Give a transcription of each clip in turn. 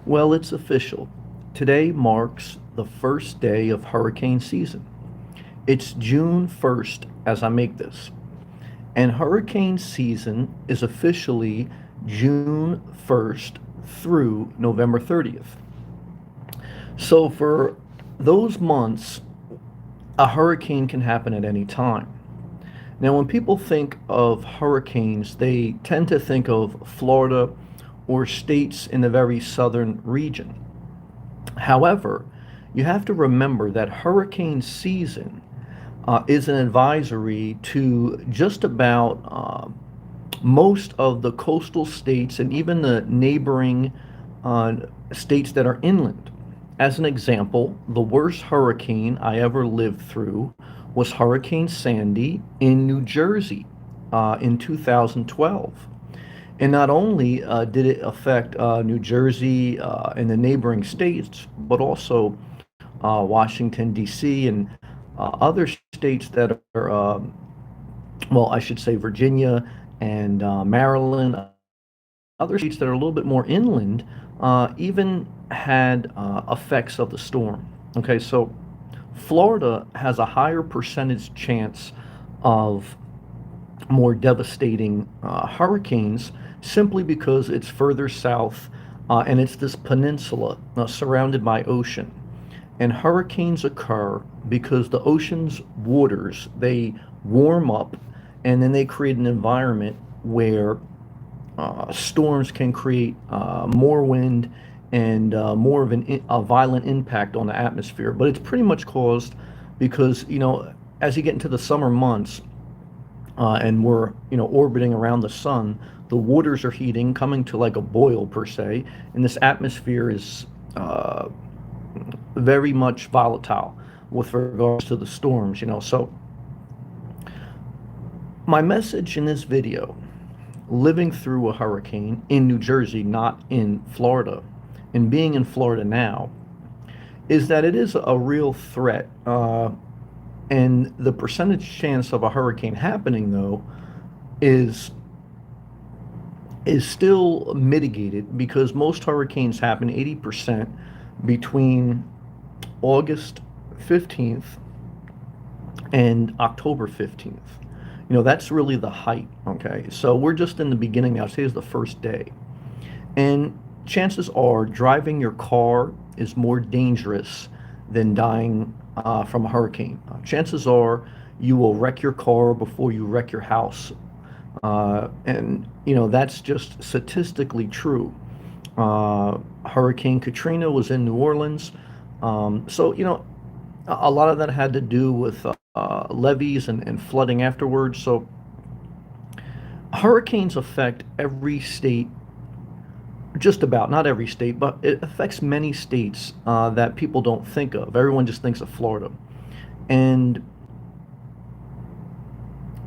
Well, it's official. Today marks the first day of hurricane season. It's June 1st as I make this. And hurricane season is officially June 1st through November 30th. So for those months, a hurricane can happen at any time. Now, when people think of hurricanes, they tend to think of Florida or states in the very southern region. However, you have to remember that hurricane season is an advisory to just about most of the coastal states and even the neighboring uh, states that are inland. As an example, the worst hurricane I ever lived through was Hurricane Sandy in New Jersey in 2012. And not only did it affect New Jersey and the neighboring states, but also Washington, D.C., and other states that are, well, I should say Virginia and Maryland, other states that are a little bit more inland, even had effects of the storm. Okay, so Florida has a higher percentage chance of more devastating hurricanes simply because it's further south and it's this peninsula surrounded by ocean. And hurricanes occur because the ocean's waters, they warm up and then they create an environment where storms can create more wind and more of a violent impact on the atmosphere. But it's pretty much caused because, as you get into the summer months, and we're orbiting around the sun, the waters are heating, coming to like a boil per se, and this atmosphere is very much volatile with regards to the storms. So my message in this video, living through a hurricane in New Jersey, not in Florida, and being in Florida now, is that it is a real threat. And the percentage chance of a hurricane happening, though, is still mitigated because most hurricanes happen 80% between August 15th and October 15th. That's really the height, okay? So we're just in the beginning now. Today is the first day. And chances are driving your car is more dangerous than dying from a hurricane. Chances are you will wreck your car before you wreck your house. And that's just statistically true. Hurricane Katrina was in New Orleans. So, a lot of that had to do with levees and flooding afterwards. So hurricanes affect every state, just about, not every state, but it affects many states that people don't think of. Everyone just thinks of Florida. And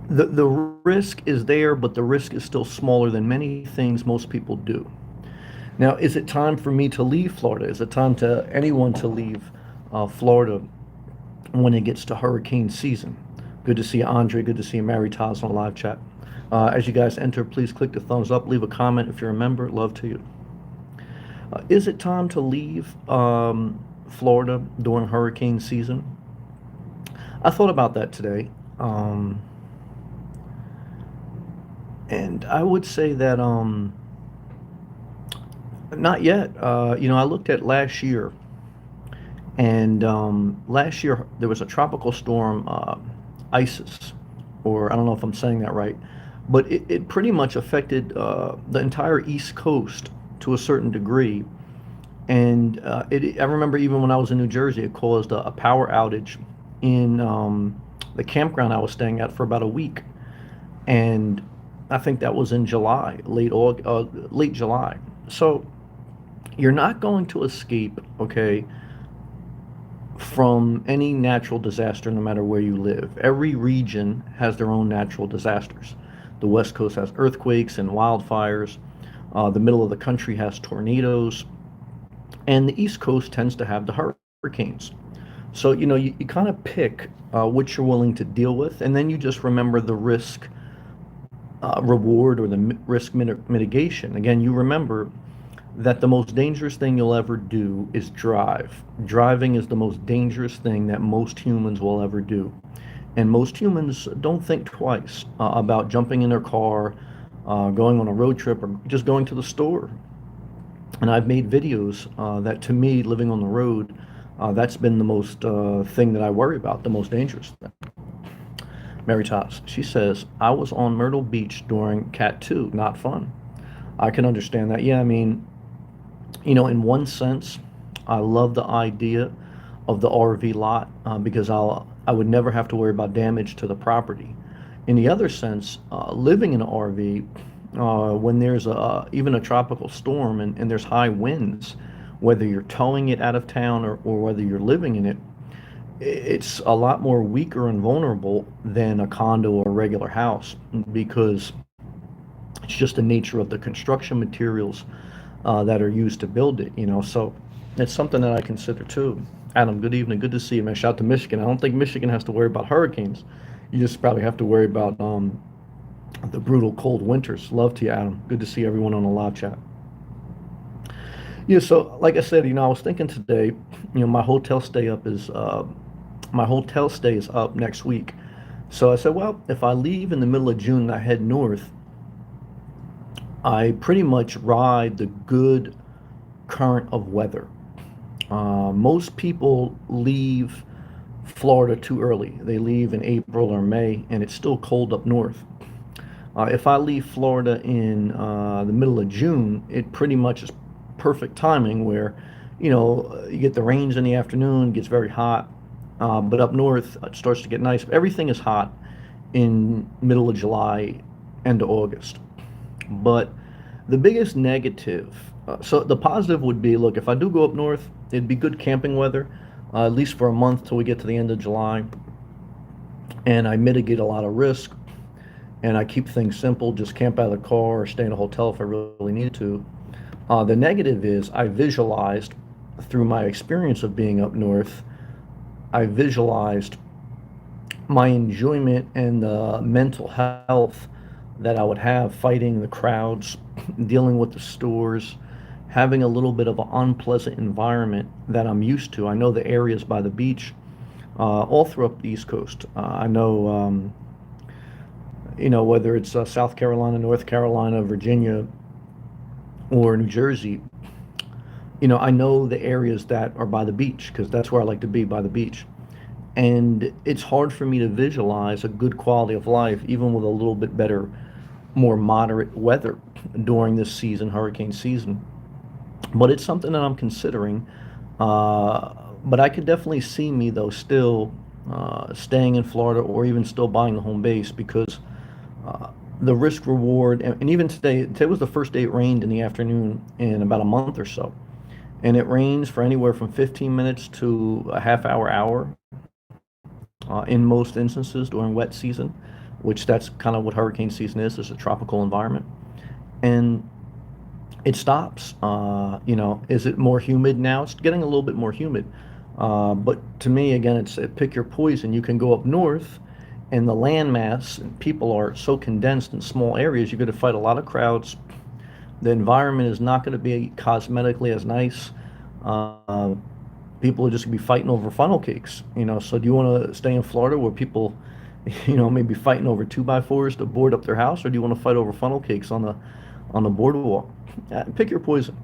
the risk is there, but the risk is still smaller than many things most people do. Now, is it time for me to leave Florida? Is it time to anyone to leave Florida when it gets to hurricane season? Good to see you, Andre. Good to see you, Mary Taz on the live chat. As you guys enter, please click the thumbs up, leave a comment if you're a member. Love to you. Is it time to leave Florida during hurricane season? I thought about that today. And I would say that not yet. I looked at last year, and last year there was a tropical storm, Isis, or I don't know if I'm saying that right, but it pretty much affected the entire East Coast to a certain degree. And I remember even when I was in New Jersey, it caused a power outage in the campground I was staying at for about a week. And I think that was in July, late July. So you're not going to escape, okay, from any natural disaster no matter where you live. Every region has their own natural disasters. The West Coast has earthquakes and wildfires. The middle of the country has tornadoes. And the East Coast tends to have the hurricanes. So, you kind of pick what you're willing to deal with, and then you just remember the risk reward or the risk mitigation. Again, you remember that the most dangerous thing you'll ever do is drive. Driving is the most dangerous thing that most humans will ever do. And most humans don't think twice about jumping in their car, going on a road trip, or just going to the store. And I've made videos that, to me, living on the road, that's been the most thing that I worry about, the most dangerous thing. Mary Tops, she says, I was on Myrtle Beach during Cat 2, not fun. I can understand that. Yeah, I mean, in one sense, I love the idea of the RV lot because I would never have to worry about damage to the property. In the other sense, living in an RV, when there's even a tropical storm and there's high winds, whether you're towing it out of town or whether you're living in it, it's a lot more weaker and vulnerable than a condo or a regular house because it's just the nature of the construction materials that are used to build it. So it's something that I consider too. Adam, good evening. Good to see you, man. Shout out to Michigan. I don't think Michigan has to worry about hurricanes. You just probably have to worry about the brutal cold winters. Love to you, Adam. Good to see everyone on the live chat. Yeah, so like I said, I was thinking today, my hotel stay is up next week. So I said, well, if I leave in the middle of June and I head north, I pretty much ride the good current of weather. Most people leave Florida too early. They leave in April or May, and it's still cold up north. If I leave Florida in the middle of June, it pretty much is perfect timing where, you get the rains in the afternoon, gets very hot, but up north it starts to get nice. Everything is hot in middle of July, end of August. But the biggest negative, so the positive would be, look, if I do go up north, it'd be good camping weather, at least for a month till we get to the end of July. And I mitigate a lot of risk, and I keep things simple, just camp out of the car or stay in a hotel if I really need to. The negative is I visualized, through my experience of being up north, I visualized my enjoyment and the mental health that I would have fighting the crowds, dealing with the stores, having a little bit of an unpleasant environment that I'm used to. I know the areas by the beach, all throughout the East Coast. I know, whether it's South Carolina, North Carolina, Virginia, or New Jersey, I know the areas that are by the beach because that's where I like to be, by the beach. And it's hard for me to visualize a good quality of life, even with a little bit better, more moderate weather during this season, hurricane season. But it's something that I'm considering. But I could definitely see me, though, still staying in Florida or even still buying the home base because the risk reward, and even today was the first day it rained in the afternoon in about a month or so. And it rains for anywhere from 15 minutes to a half hour, in most instances during wet season, which that's kind of what hurricane season is. It's a tropical environment. And it stops. Is it more humid now? It's getting a little bit more humid. But to me, again, it's pick your poison. You can go up north, and the land mass and people are so condensed in small areas, you're going to fight a lot of crowds. The environment is not going to be cosmetically as nice. Uh, People are just going to be fighting over funnel cakes. So do you want to stay in Florida where people, maybe fighting over 2x4s to board up their house, or do you want to fight over funnel cakes on the boardwalk? Pick your poison.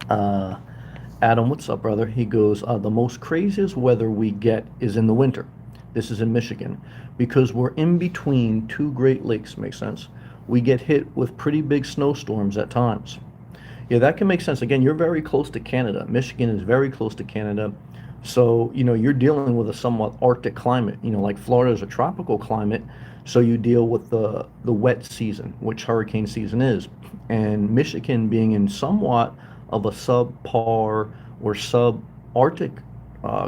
Uh, Adam, what's up, brother? He goes, the most craziest weather we get is in the winter. This is in Michigan because we're in between two Great Lakes. Makes sense. We get hit with pretty big snowstorms at times. Yeah, that can make sense. Again, you're very close to Canada. Michigan is very close to Canada. So, you're dealing with a somewhat Arctic climate. Like Florida is a tropical climate. So you deal with the wet season, which hurricane season is. And Michigan being in somewhat of a subpar or sub-Arctic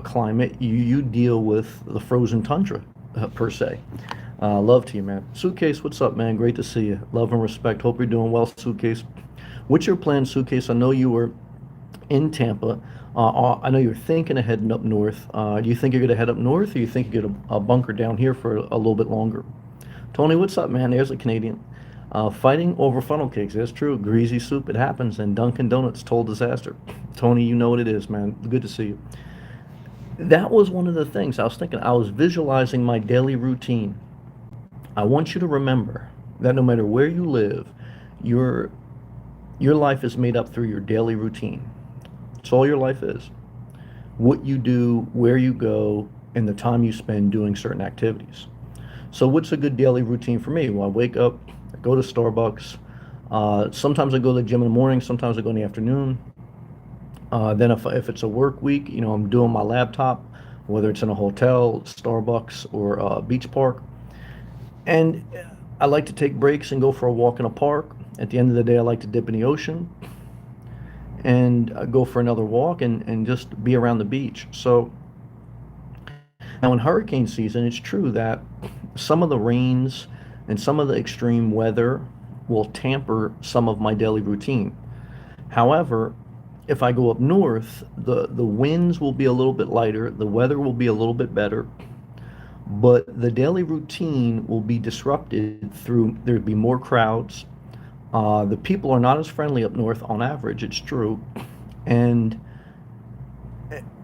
climate, you deal with the frozen tundra, per se. Love to you, man. Suitcase, what's up, man? Great to see you. Love and respect. Hope you're doing well, Suitcase. What's your plan, Suitcase? I know you were in Tampa. I know you're thinking of heading up north. Do you think you're going to head up north, or you think you're going to bunker down here for a little bit longer? Tony, what's up, man? There's a Canadian. Fighting over funnel cakes. That's true. Greasy soup. It happens. And Dunkin' Donuts. Total disaster. Tony, you know what it is, man. Good to see you. That was one of the things I was thinking. I was visualizing my daily routine. I want you to remember that no matter where you live, your your life is made up through your daily routine. It's all your life is. What you do, where you go, and the time you spend doing certain activities. So, what's a good daily routine for me? Well, I wake up, I go to Starbucks. Sometimes I go to the gym in the morning. Sometimes I go in the afternoon. Then, if it's a work week, I'm doing my laptop, whether it's in a hotel, Starbucks, or a beach park. And I like to take breaks and go for a walk in a park. At the end of the day, I like to dip in the ocean and go for another walk and just be around the beach. So now in hurricane season, it's true that some of the rains and some of the extreme weather will tamper some of my daily routine. However, if I go up north, the winds will be a little bit lighter, the weather will be a little bit better, but the daily routine will be disrupted through there'd be more crowds. The people are not as friendly up north on average, it's true, and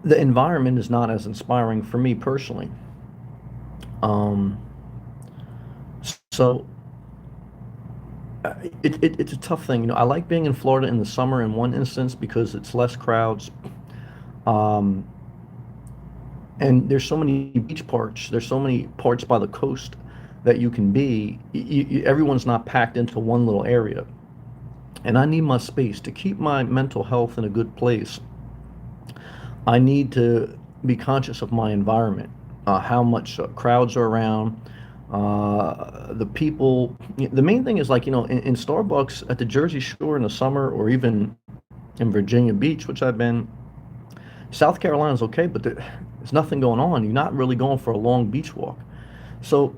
the environment is not as inspiring for me personally. Um, so it's a tough thing. I like being in Florida in the summer in one instance because it's less crowds. Um, and there's so many beach parks, there's so many parts by the coast that you can be. Everyone's not packed into one little area. And I need my space to keep my mental health in a good place. I need to be conscious of my environment, how much crowds are around, the people. The main thing is like, in Starbucks at the Jersey Shore in the summer, or even in Virginia Beach, which I've been. South Carolina's okay, but there's nothing going on. You're not really going for a long beach walk. So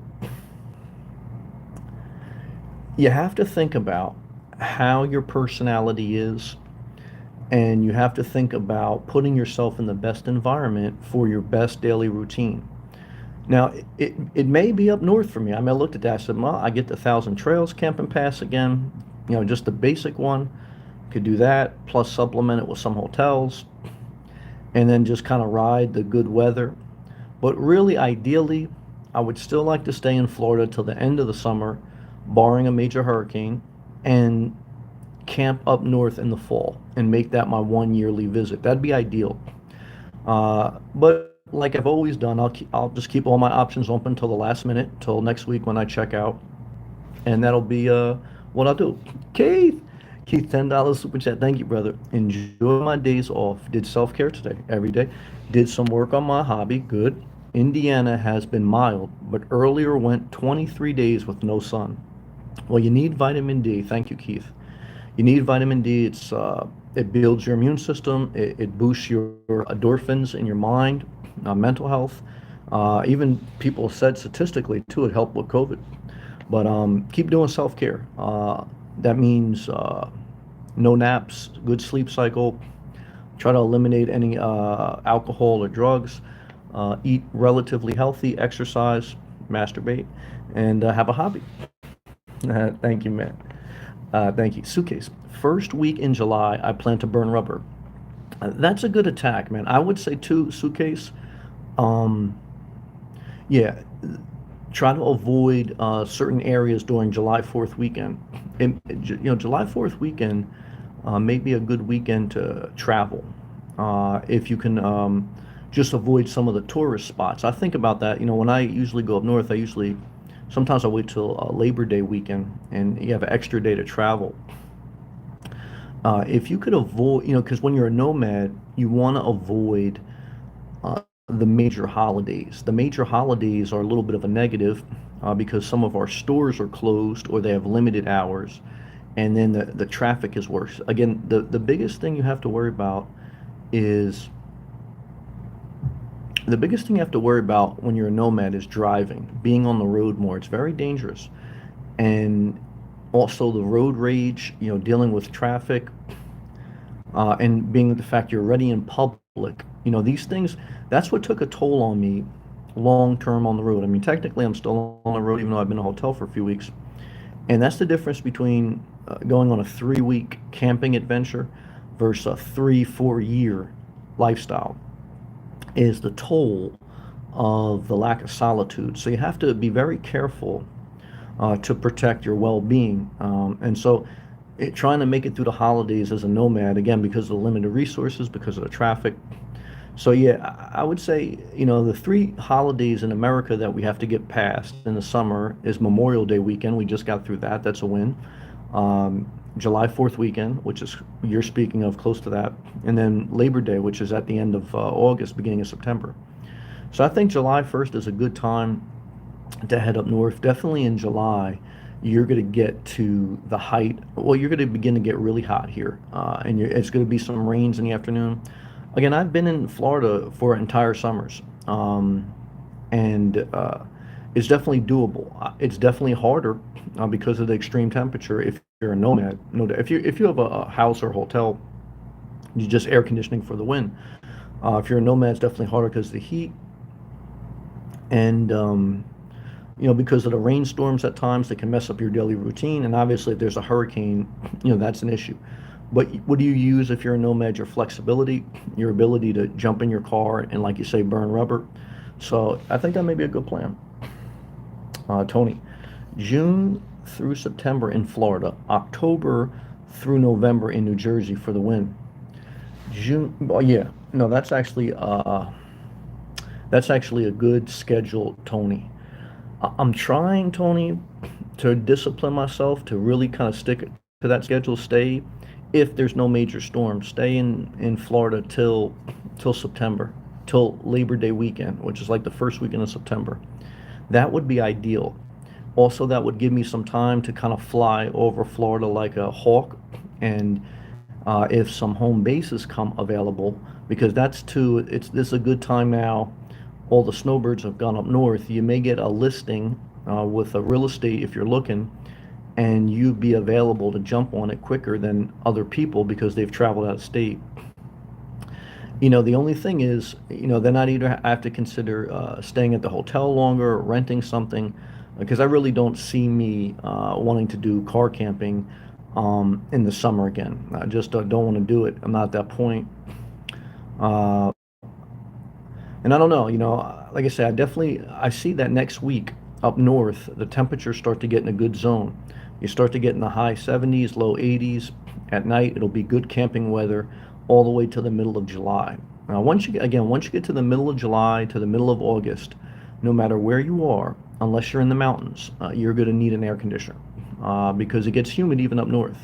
you have to think about how your personality is, and you have to think about putting yourself in the best environment for your best daily routine. Now, it may be up north for me. I mean, I looked at that. I said, well, I get the Thousand Trails camping pass again, just the basic one. Could do that, plus supplement it with some hotels, and then just kind of ride the good weather. But really, ideally, I would still like to stay in Florida till the end of the summer, barring a major hurricane, and camp up north in the fall and make that my one yearly visit. That'd be ideal. But like I've always done, I'll just keep all my options open till the last minute, till next week when I check out, and that'll be what I'll do. Keith, $10 super chat. Thank you, brother. Enjoy my days off. Did self care today, every day. Did some work on my hobby. Good. Indiana has been mild, but earlier went 23 days with no sun. Well, you need vitamin D. Thank you, Keith. You need vitamin D. It builds your immune system. It boosts your endorphins in your mind, mental health. Even people said statistically too, it helped with COVID. But keep doing self care. That means no naps, good sleep cycle. Try to eliminate any alcohol or drugs. Eat relatively healthy, exercise, masturbate, and have a hobby. Thank you, man. Thank you. Suitcase. First week in July, I plan to burn rubber. That's a good attack, man. I would say too, suitcase. Um, yeah, try to avoid certain areas during July 4th weekend. July 4th weekend may be a good weekend to travel. If you can just avoid some of the tourist spots. I think about that. When I usually go up north, sometimes I wait till Labor Day weekend and you have an extra day to travel. If you could avoid, because when you're a nomad, you want to avoid the major holidays. The major holidays are a little bit of a negative because some of our stores are closed or they have limited hours, and then the traffic is worse. Again, the biggest thing you have to worry about is the biggest thing you have to worry about when you're a nomad is driving, being on the road more. It's very dangerous. And also the road rage, dealing with traffic, and being the fact you're already in public. These things, that's what took a toll on me long term on the road. I mean, technically, I'm still on the road, even though I've been in a hotel for a few weeks. And that's the difference between going on a 3 week camping adventure versus a 3, 4 year lifestyle, is the toll of the lack of solitude. So you have to be very careful to protect your well-being. Trying to make it through the holidays as a nomad, again, because of the limited resources, because of the traffic. So yeah, I would say, the three holidays in America that we have to get past in the summer is Memorial Day weekend. We just got through that. That's a win. July 4th weekend, which is, you're speaking of, close to that. And then Labor Day, which is at the end of August, beginning of September. So I think July 1st is a good time to head up north. Definitely in July, you're going to get to the height. Well, you're going to begin to get really hot here, and it's going to be some rains in the afternoon. Again, I've been in Florida for entire summers, and it's definitely doable. It's definitely harder because of the extreme temperature. If you're a nomad, no doubt. If you have a house or hotel, you just air conditioning for the wind. If you're a nomad, it's definitely harder because of the heat, and because of the rainstorms at times that can mess up your daily routine. And obviously, if there's a hurricane, that's an issue. But what do you use if you're a nomad? Your flexibility, your ability to jump in your car and, like you say, burn rubber. So I think that may be a good plan. Tony, June through September in Florida, October through November in New Jersey for the win. June, oh yeah, no, that's actually a good schedule, Tony. I'm trying, Tony, to discipline myself to really kind of stick to that schedule. Stay, if there's no major storms, stay in Florida till September, till Labor Day weekend, which is like the first weekend of September. That would be ideal. Also, that would give me some time to kind of fly over Florida like a hawk, and if some home bases come available, because this is a good time now. All the snowbirds have gone up north. You may get a listing with a real estate if you're looking, and you'd be available to jump on it quicker than other people because they've traveled out of state. The only thing is, then I'd either have to consider staying at the hotel longer or renting something, because I really don't see me wanting to do car camping in the summer again. I just don't want to do it. I'm not at that point. Uh, and I don't know, like I said, I see that next week up north, the temperatures start to get in a good zone. You start to get in the high 70s, low 80s. At night, it'll be good camping weather all the way to the middle of July. Now, once you get to the middle of July to the middle of August, no matter where you are, unless you're in the mountains, you're going to need an air conditioner because it gets humid even up north.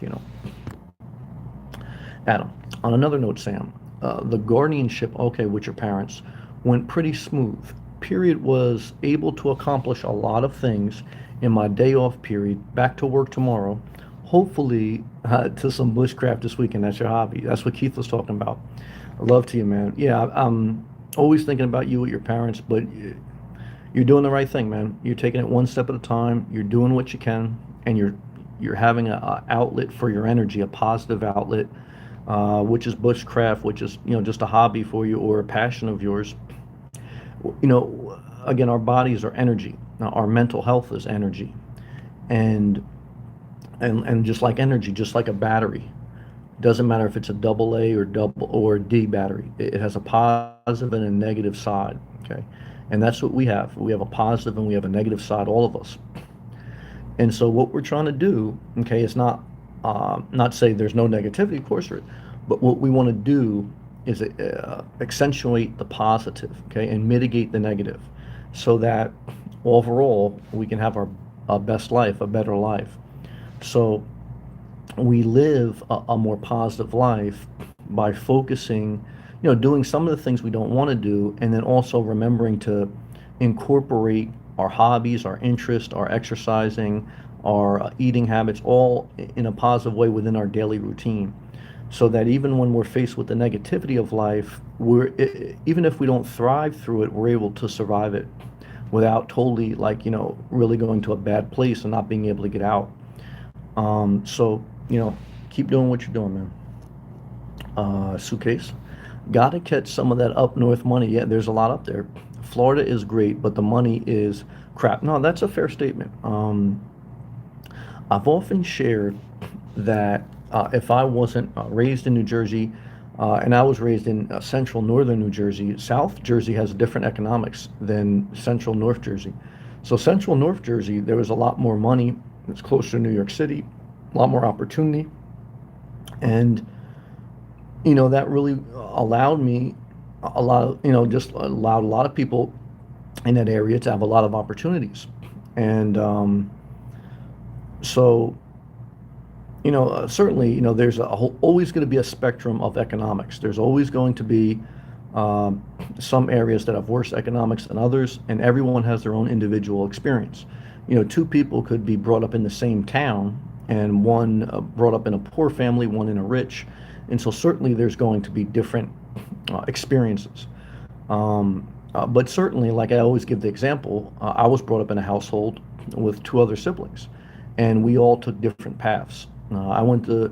Adam, on another note, Sam, the guardianship, okay, with your parents, went pretty smooth. Period. Was able to accomplish a lot of things in my day off period. Back to work tomorrow. Hopefully, to some bushcraft this weekend. That's your hobby. That's what Keith was talking about. Love to you, man. Yeah, I'm always thinking about you with your parents, but you're doing the right thing, man. You're taking it one step at a time. You're doing what you can, and you're having a outlet for your energy, a positive outlet, which is bushcraft, which is just a hobby for you or a passion of yours. Again, our bodies are energy. Now, our mental health is energy, and just like energy, just like a battery, doesn't matter if it's a double A or double or D battery. It has a positive and a negative side. Okay, and that's what we have. We have a positive and we have a negative side, all of us. And so what we're trying to do, okay, is not say there's no negativity, of course there is, but what we want to do is accentuate the positive, okay, and mitigate the negative, so that overall we can have our best life, a better life. So we live a more positive life by focusing, doing some of the things we don't want to do, and then also remembering to incorporate our hobbies, our interest, our exercising, our eating habits, all in a positive way within our daily routine. So that even when we're faced with the negativity of life, even if we don't thrive through it, we're able to survive it without totally, really going to a bad place and not being able to get out. So, keep doing what you're doing, man. Suitcase. Gotta catch some of that up north money. Yeah, there's a lot up there. Florida is great, but the money is crap. No, that's a fair statement. I've often shared that if I wasn't raised in New Jersey, and I was raised in central northern New Jersey, South Jersey has different economics than central North Jersey. So central North Jersey, there was a lot more money. It's closer to New York City, a lot more opportunity, and that really allowed me a lot of, just allowed a lot of people in that area to have a lot of opportunities. And so certainly, there's always going to be a spectrum of economics. There's always going to be um, some areas that have worse economics than others, and everyone has their own individual experience. Two people could be brought up in the same town, and one brought up in a poor family, one in a rich, and so certainly there's going to be different experiences. But certainly, like I always give the example, I was brought up in a household with two other siblings, and we all took different paths. We went to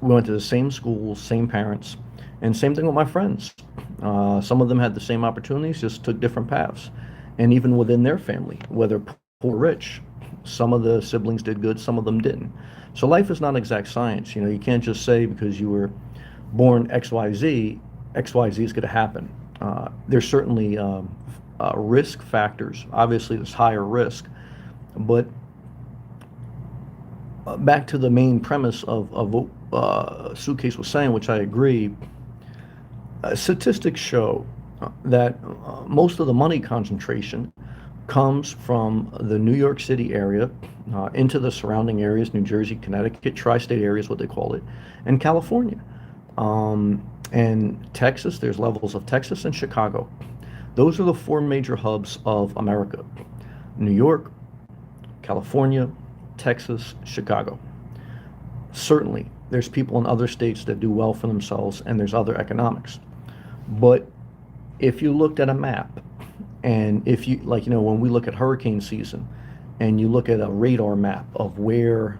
the same schools, same parents, and same thing with my friends. Some of them had the same opportunities, just took different paths. And even within their family, whether poor or rich, some of the siblings did good, some of them didn't. So life is not exact science. You can't just say because you were born XYZ, XYZ is going to happen. There's certainly risk factors. Obviously, there's higher risk, but back to the main premise of what Suitcase was saying, which I agree. Statistics show that most of the money concentration comes from the New York City area into the surrounding areas, New Jersey, Connecticut, tri-state areas, what they call it, and California. And Texas, there's levels of Texas and Chicago. Those are the four major hubs of America: New York, California, Texas, Chicago. Certainly, there's people in other states that do well for themselves, and there's other economics. But if you looked at a map, and if you, like, when we look at hurricane season, and you look at a radar map of where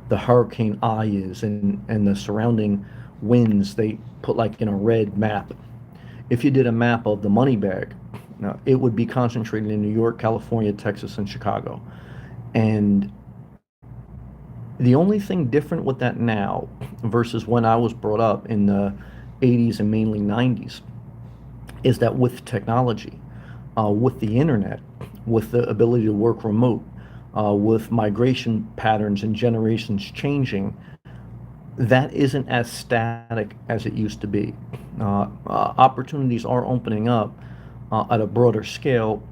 the hurricane eye is and the surrounding winds, they put like in a red map. If you did a map of the money bag, now, it would be concentrated in New York, California, Texas, and Chicago. And the only thing different with that now versus when I was brought up in the 80s and mainly 90s is that with technology, with the internet, with the ability to work remote, with migration patterns and generations changing, that isn't as static as it used to be. Opportunities are opening up at a broader scale,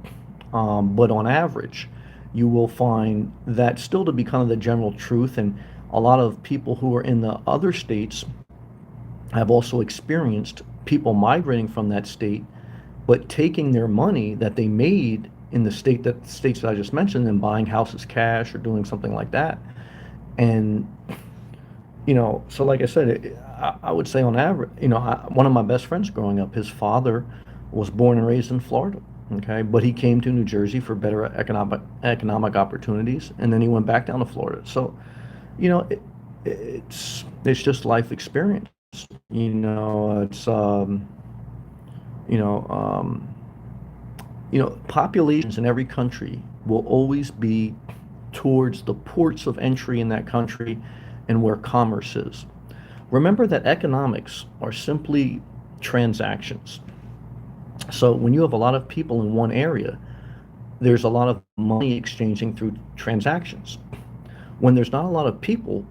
but on average, you will find that still to be kind of the general truth. And a lot of people who are in the other states have also experienced people migrating from that state, but taking their money that they made in the states that I just mentioned and buying houses cash or doing something like that. And so like I said, I would say on average, one of my best friends growing up, his father was born and raised in Florida, okay, but he came to New Jersey for better economic opportunities, and then he went back down to Florida. So, you know, it, it's just life experience. It's you know, um, populations in every country will always be towards the ports of entry in that country and where commerce is. Remember that economics are simply transactions. So when you have a lot of people in one area, there's a lot of money exchanging through transactions. When there's not a lot of people,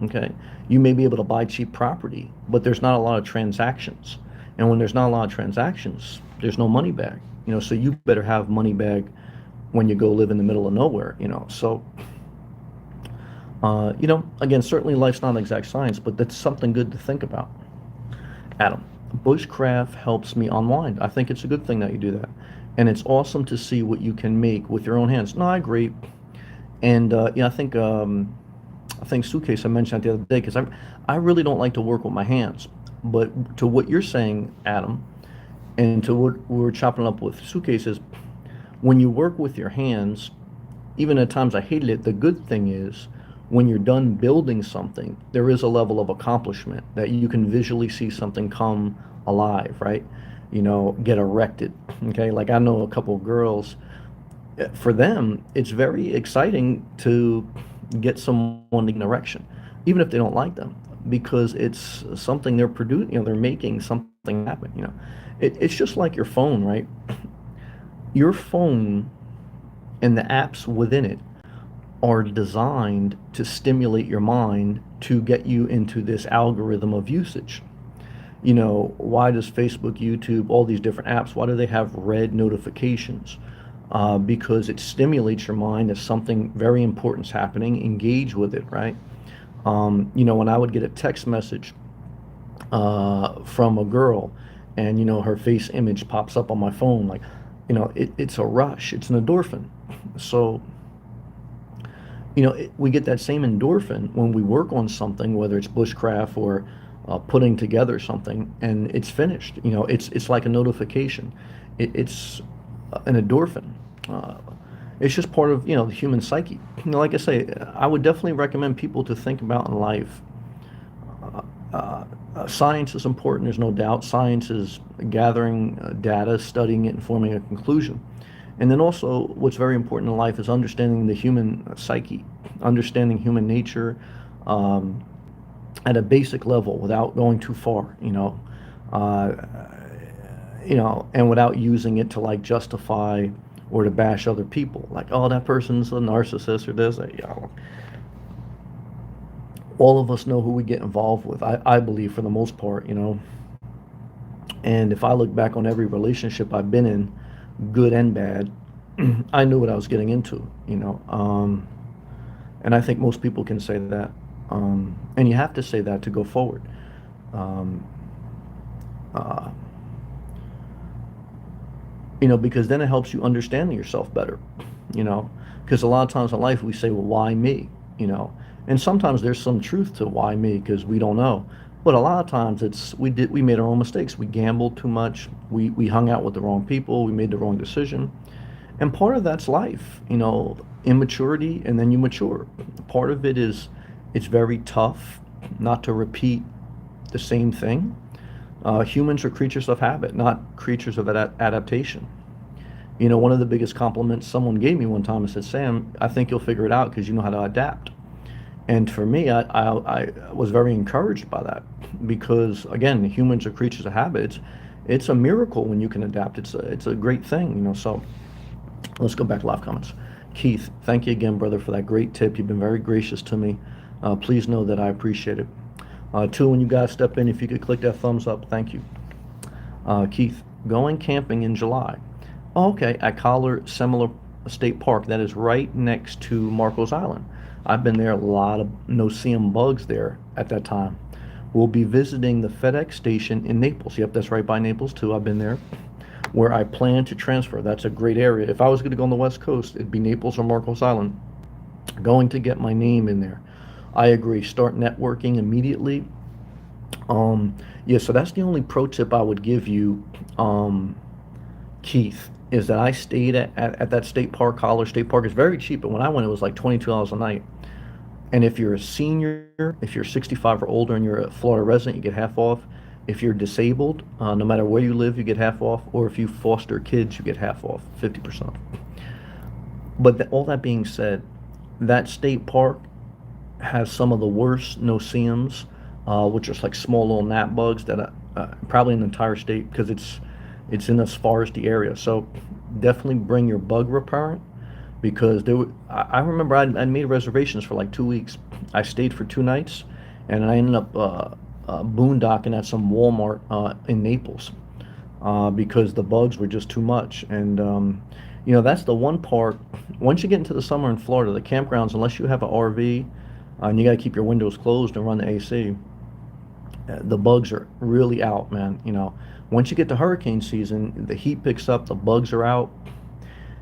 okay, you may be able to buy cheap property, but there's not a lot of transactions. And when there's not a lot of transactions, there's no money bag. So you better have money bag when you go live in the middle of nowhere. So again, certainly life's not an exact science, but that's something good to think about. Adam, bushcraft helps me unwind. I think it's a good thing that you do that. And it's awesome to see what you can make with your own hands. No, I agree. And I think Suitcase I mentioned that the other day because I really don't like to work with my hands. But to what you're saying, Adam, and to what we were chopping up with Suitcases, when you work with your hands, even at times I hated it, the good thing is when you're done building something, there is a level of accomplishment that you can visually see something come alive, right? Get erected. Okay, like I know a couple of girls, for them, it's very exciting to get someone to get an erection, even if they don't like them, because it's something they're producing, they're making something happen. It's just like your phone, right? Your phone and the apps within it are designed to stimulate your mind to get you into this algorithm of usage. Why does Facebook, YouTube, all these different apps, why do they have red notifications? Because it stimulates your mind as something very important is happening. Engage with it, right? When I would get a text message from a girl, and her face image pops up on my phone, like, it's a rush. It's an endorphin. So we get that same endorphin when we work on something, whether it's bushcraft or putting together something, and it's finished. It's like a notification. It's an endorphin. Uh, it's just part of the human psyche. Like I say, I would definitely recommend people to think about in life. Science is important. There's no doubt. Science is gathering data, studying it, and forming a conclusion. And then also, what's very important in life is understanding the human psyche, understanding human nature um, at a basic level without going too far, uh, and without using it to like justify or to bash other people. Like, oh, that person's a narcissist or this. All of us know who we get involved with. I believe for the most part. And if I look back on every relationship I've been in, good and bad, I knew what I was getting into. And I think most people can say that. And you have to say that to go forward. Um, uh, because then it helps you understand yourself better, you know, because a lot of times in life we say, well, why me, and sometimes there's some truth to why me because we don't know. But a lot of times we made our own mistakes. We gambled too much. We hung out with the wrong people. We made the wrong decision. And part of that's life, immaturity, and then you mature. Part of it is it's very tough not to repeat the same thing. Humans are creatures of habit, not creatures of adaptation. One of the biggest compliments someone gave me one time, I said, Sam, I think you'll figure it out because you know how to adapt. And for me, I was very encouraged by that because, again, humans are creatures of habit. It's a miracle when you can adapt. It's a great thing. So let's go back to live comments. Keith, thank you again, brother, for that great tip. You've been very gracious to me. Please know that I appreciate it. Two, when you guys step in, if you could click that thumbs up, thank you. Keith, going camping in July. Oh, okay, at Collar Semler State Park. That is right next to Marcos Island. I've been there, a lot of no-see-um bugs there at that time. We'll be visiting the FedEx station in Naples. Yep, that's right by Naples too. I've been there. Where I plan to transfer. That's a great area. If I was going to go on the West Coast, it'd be Naples or Marcos Island. Going to get my name in there. I agree. Start networking immediately. Yeah, so that's the only pro tip I would give you, Keith, is that I stayed at that state park, Collar State Park. It's very cheap, but when I went, it was like $22 a night. And if you're a senior, if you're 65 or older and you're a Florida resident, you get half off. If you're disabled, no matter where you live, you get half off. Or if you foster kids, you get half off, 50%. But all that being said, that state park has some of the worst no-see-ums, which are like small little gnat bugs that probably in the entire state because it's in a foresty area. So definitely bring your bug repellent because I remember I made reservations for like 2 weeks. I stayed for 2 nights, and I ended up boondocking at some Walmart in Naples because the bugs were just too much. And that's the one part. Once you get into the summer in Florida, the campgrounds, unless you have an RV and you got to keep your windows closed and run the AC, the bugs are really out, man. Once you get to hurricane season, the heat picks up, the bugs are out.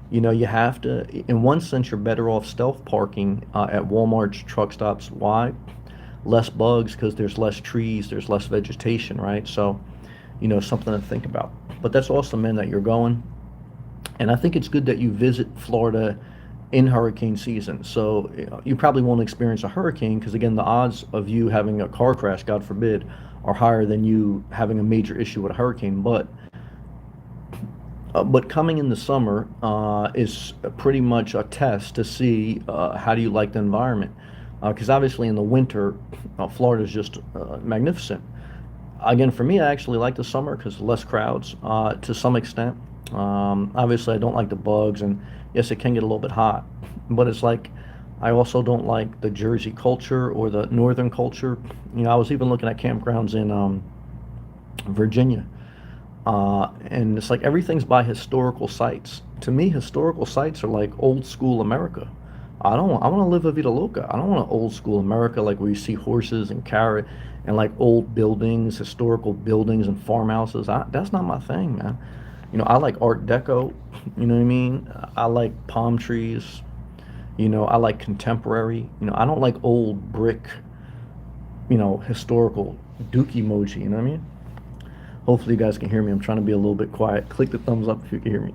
You have to, in one sense, you're better off stealth parking at Walmart's truck stops. Why? Less bugs because there's less trees, there's less vegetation, right? So, something to think about. But that's awesome, man, that you're going. And I think it's good that you visit Florida in hurricane season. So you probably won't experience a hurricane because, again, the odds of you having a car crash, God forbid, are higher than you having a major issue with a hurricane. But But coming in the summer is pretty much a test to see how do you like the environment. Because obviously in the winter, Florida is just magnificent. Again, for me, I actually like the summer because less crowds to some extent. Obviously, I don't like the bugs, and yes, it can get a little bit hot. But it's like I also don't like the Jersey culture or the northern culture. I was even looking at campgrounds in Virginia. And it's like everything's by historical sites. To me, historical sites are like old school America. I want to live a vida loca. I don't want old school America like where you see horses and carrot and like old buildings, historical buildings and farmhouses. That's not my thing, man. I like Art Deco. You know what I mean? I like palm trees. I like contemporary. I don't like old brick, historical Duke emoji. You know what I mean? Hopefully you guys can hear me. I'm trying to be a little bit quiet. Click the thumbs up if you can hear me.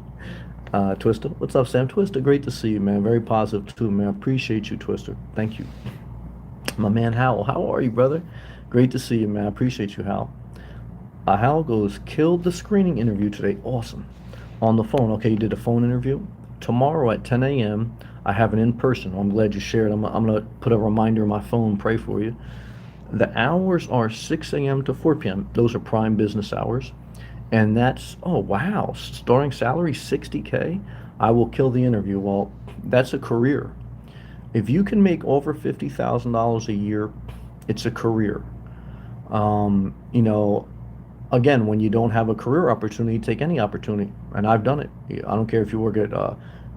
Twister, what's up, Sam? Twister, great to see you, man. Very positive too, man. Appreciate you, Twister. Thank you. My man Howell, how are you, brother? Great to see you, man. Appreciate you, Hal. Hal goes, killed the screening interview today. Awesome. On the phone. Okay, you did a phone interview. Tomorrow at 10 a.m., I have an in-person. I'm glad you shared. I'm going to put a reminder in my phone, pray for you. The hours are 6 a.m. to 4 p.m. Those are prime business hours. And that's, oh, wow, starting salary 60K. I will kill the interview. Well, that's a career. If you can make over $50,000 a year, it's a career. You know, again, when you don't have a career opportunity, take any opportunity. And I've done it. I don't care if you work at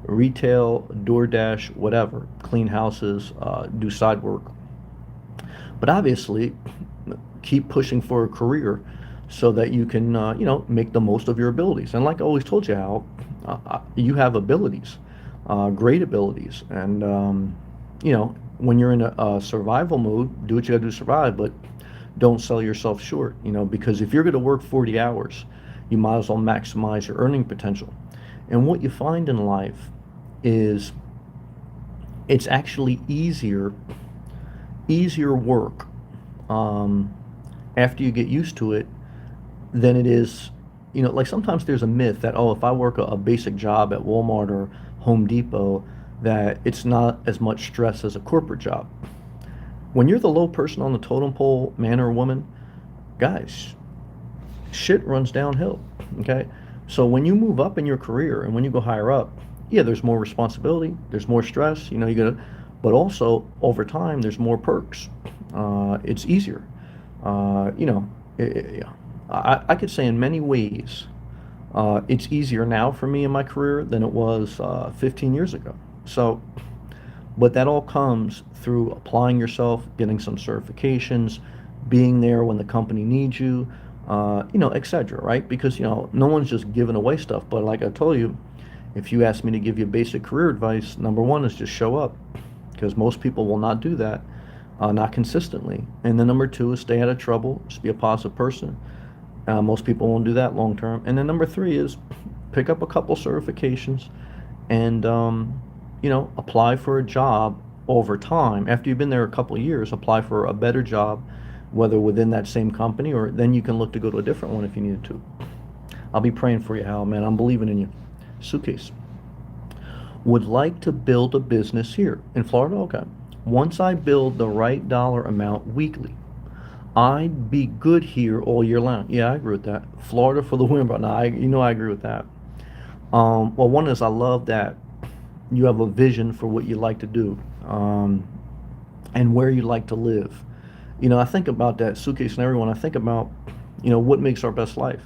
retail, DoorDash, whatever, clean houses, do side work. But obviously, keep pushing for a career so that you can, make the most of your abilities. And like I always told you, Al, you have abilities, great abilities. And, when you're in a survival mode, do what you got to do to survive, but don't sell yourself short, because if you're going to work 40 hours, you might as well maximize your earning potential. And what you find in life is it's actually easier work after you get used to it than it is, like sometimes there's a myth that, oh, if I work a basic job at Walmart or Home Depot, that it's not as much stress as a corporate job. When you're the low person on the totem pole, man or woman, guys, shit runs downhill, okay? So when you move up in your career and when you go higher up, yeah, there's more responsibility, there's more stress, but also over time, there's more perks. It's easier. Yeah. I could say in many ways, it's easier now for me in my career than it was 15 years ago. So, but that all comes through applying yourself, getting some certifications, being there when the company needs you, et cetera, right? Because, no one's just giving away stuff. But like I told you, if you ask me to give you basic career advice, number one is just show up, because most people will not do that, not consistently. And then number two is stay out of trouble, just be a positive person. Most people won't do that long term. And then number three is pick up a couple certifications and, apply for a job over time. After you've been there a couple of years, apply for a better job, whether within that same company or then you can look to go to a different one if you needed to. I'll be praying for you, Hal, man. I'm believing in you. Suitcase. Would like to build a business here in Florida? Okay. Once I build the right dollar amount weekly, I'd be good here all year long. Yeah, I agree with that. Florida for the win, but no, I agree with that. Well, one is I love that you have a vision for what you like to do, and where you like to live. I think about that suitcase and everyone. I think about, what makes our best life.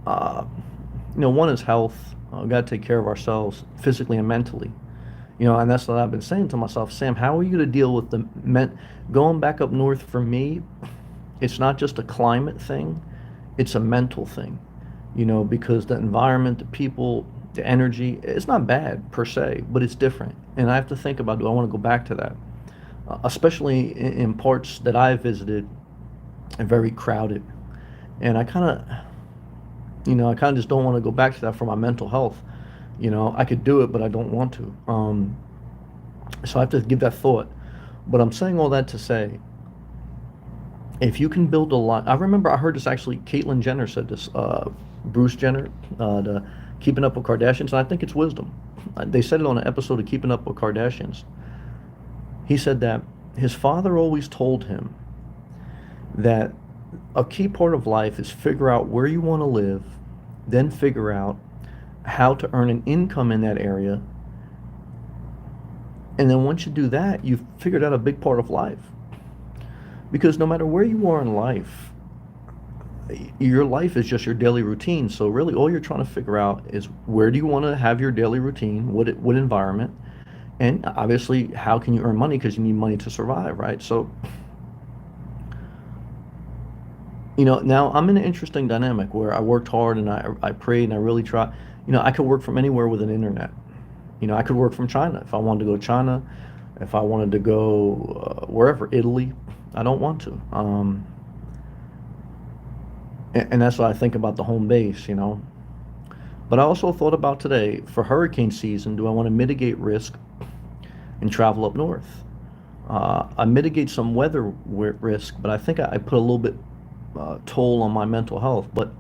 One is health. We got to take care of ourselves physically and mentally. And that's what I've been saying to myself, Sam, how are you going to deal with going back up north for me? It's not just a climate thing, it's a mental thing, because the environment, the people, the energy, it's not bad per se, but it's different. And I have to think about, do I want to go back to that? Especially in parts that I visited, are very crowded. And I kind of just don't want to go back to that for my mental health. I could do it, but I don't want to. So I have to give that thought. But I'm saying all that to say, if you can build a lot, I remember I heard this actually, Caitlyn Jenner said this, Bruce Jenner, the Keeping Up with Kardashians, and I think it's wisdom. They said it on an episode of Keeping Up with Kardashians. He said that his father always told him that a key part of life is figure out where you want to live, then figure out how to earn an income in that area. And then once you do that, you've figured out a big part of life. Because no matter where you are in life, your life is just your daily routine. So really all you're trying to figure out is where do you want to have your daily routine, what environment, and obviously how can you earn money because you need money to survive, right? So, now I'm in an interesting dynamic where I worked hard and I prayed and I really tried. I could work from anywhere with an internet. I could work from China if I wanted to go to China, if I wanted to go wherever, Italy. I don't want to. And that's what I think about the home base. But I also thought about today, for hurricane season, do I want to mitigate risk and travel up north? I mitigate some weather risk, but I think I put a little bit toll on my mental health. But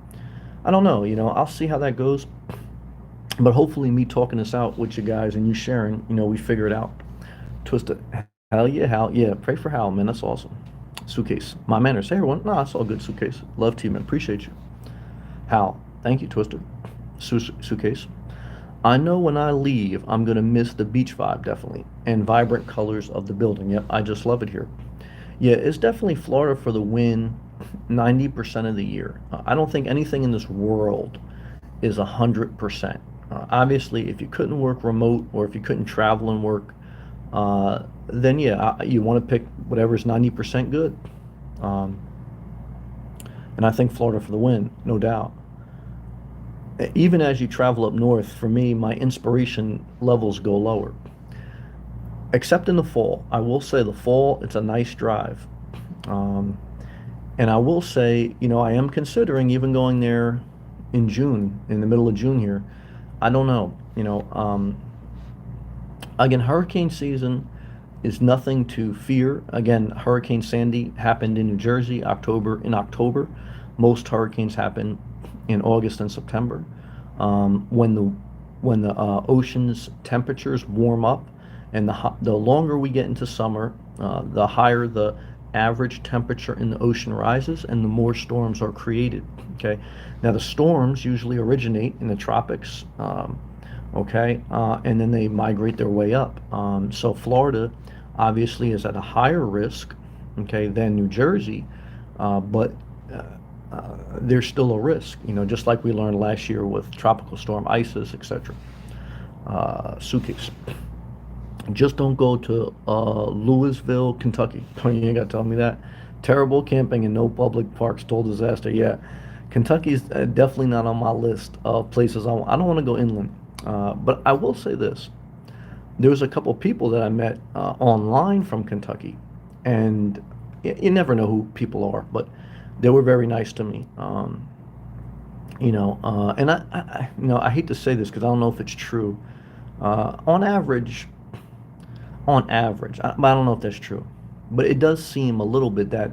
I don't know, I'll see how that goes. But hopefully me talking this out with you guys and you sharing, we figure it out. Twisted. Hell yeah, Hal. Yeah, pray for Hal, man. That's awesome. Suitcase. My manners. Hey, everyone. Nah, it's all good, Suitcase. Love to you, man. Appreciate you. Hal. Thank you, Twister. Suitcase. I know when I leave, I'm going to miss the beach vibe, definitely. And vibrant colors of the building. Yep, I just love it here. Yeah, it's definitely Florida for the win 90% of the year. I don't think anything in this world is 100%. Obviously, if you couldn't work remote or if you couldn't travel and work, then yeah, you want to pick whatever's 90% good. And I think Florida for the win, no doubt. Even as you travel up north, for me, my inspiration levels go lower. Except in the fall. I will say the fall, it's a nice drive. And I will say, I am considering even going there in June, in the middle of June here. I don't know. Again, hurricane season is nothing to fear. Again, Hurricane Sandy happened in New Jersey in October. Most hurricanes happen in August and September. When the ocean's temperatures warm up, and the longer we get into summer, the higher the average temperature in the ocean rises, and the more storms are created. Okay, now the storms usually originate in the tropics. Okay, and then they migrate their way up. So Florida obviously is at a higher risk, okay, than New Jersey, but there's still a risk, just like we learned last year with Tropical Storm Isis, etc. Suitcase. Just don't go to Louisville, Kentucky. You ain't got to tell me that. Terrible camping and no public parks, total disaster. Yeah, Kentucky's definitely not on my list of places I don't want to go inland. But I will say this. There was a couple people that I met online from Kentucky, and you never know who people are, but they were very nice to me. And I hate to say this because I don't know if it's true. On average, but I don't know if that's true, but it does seem a little bit that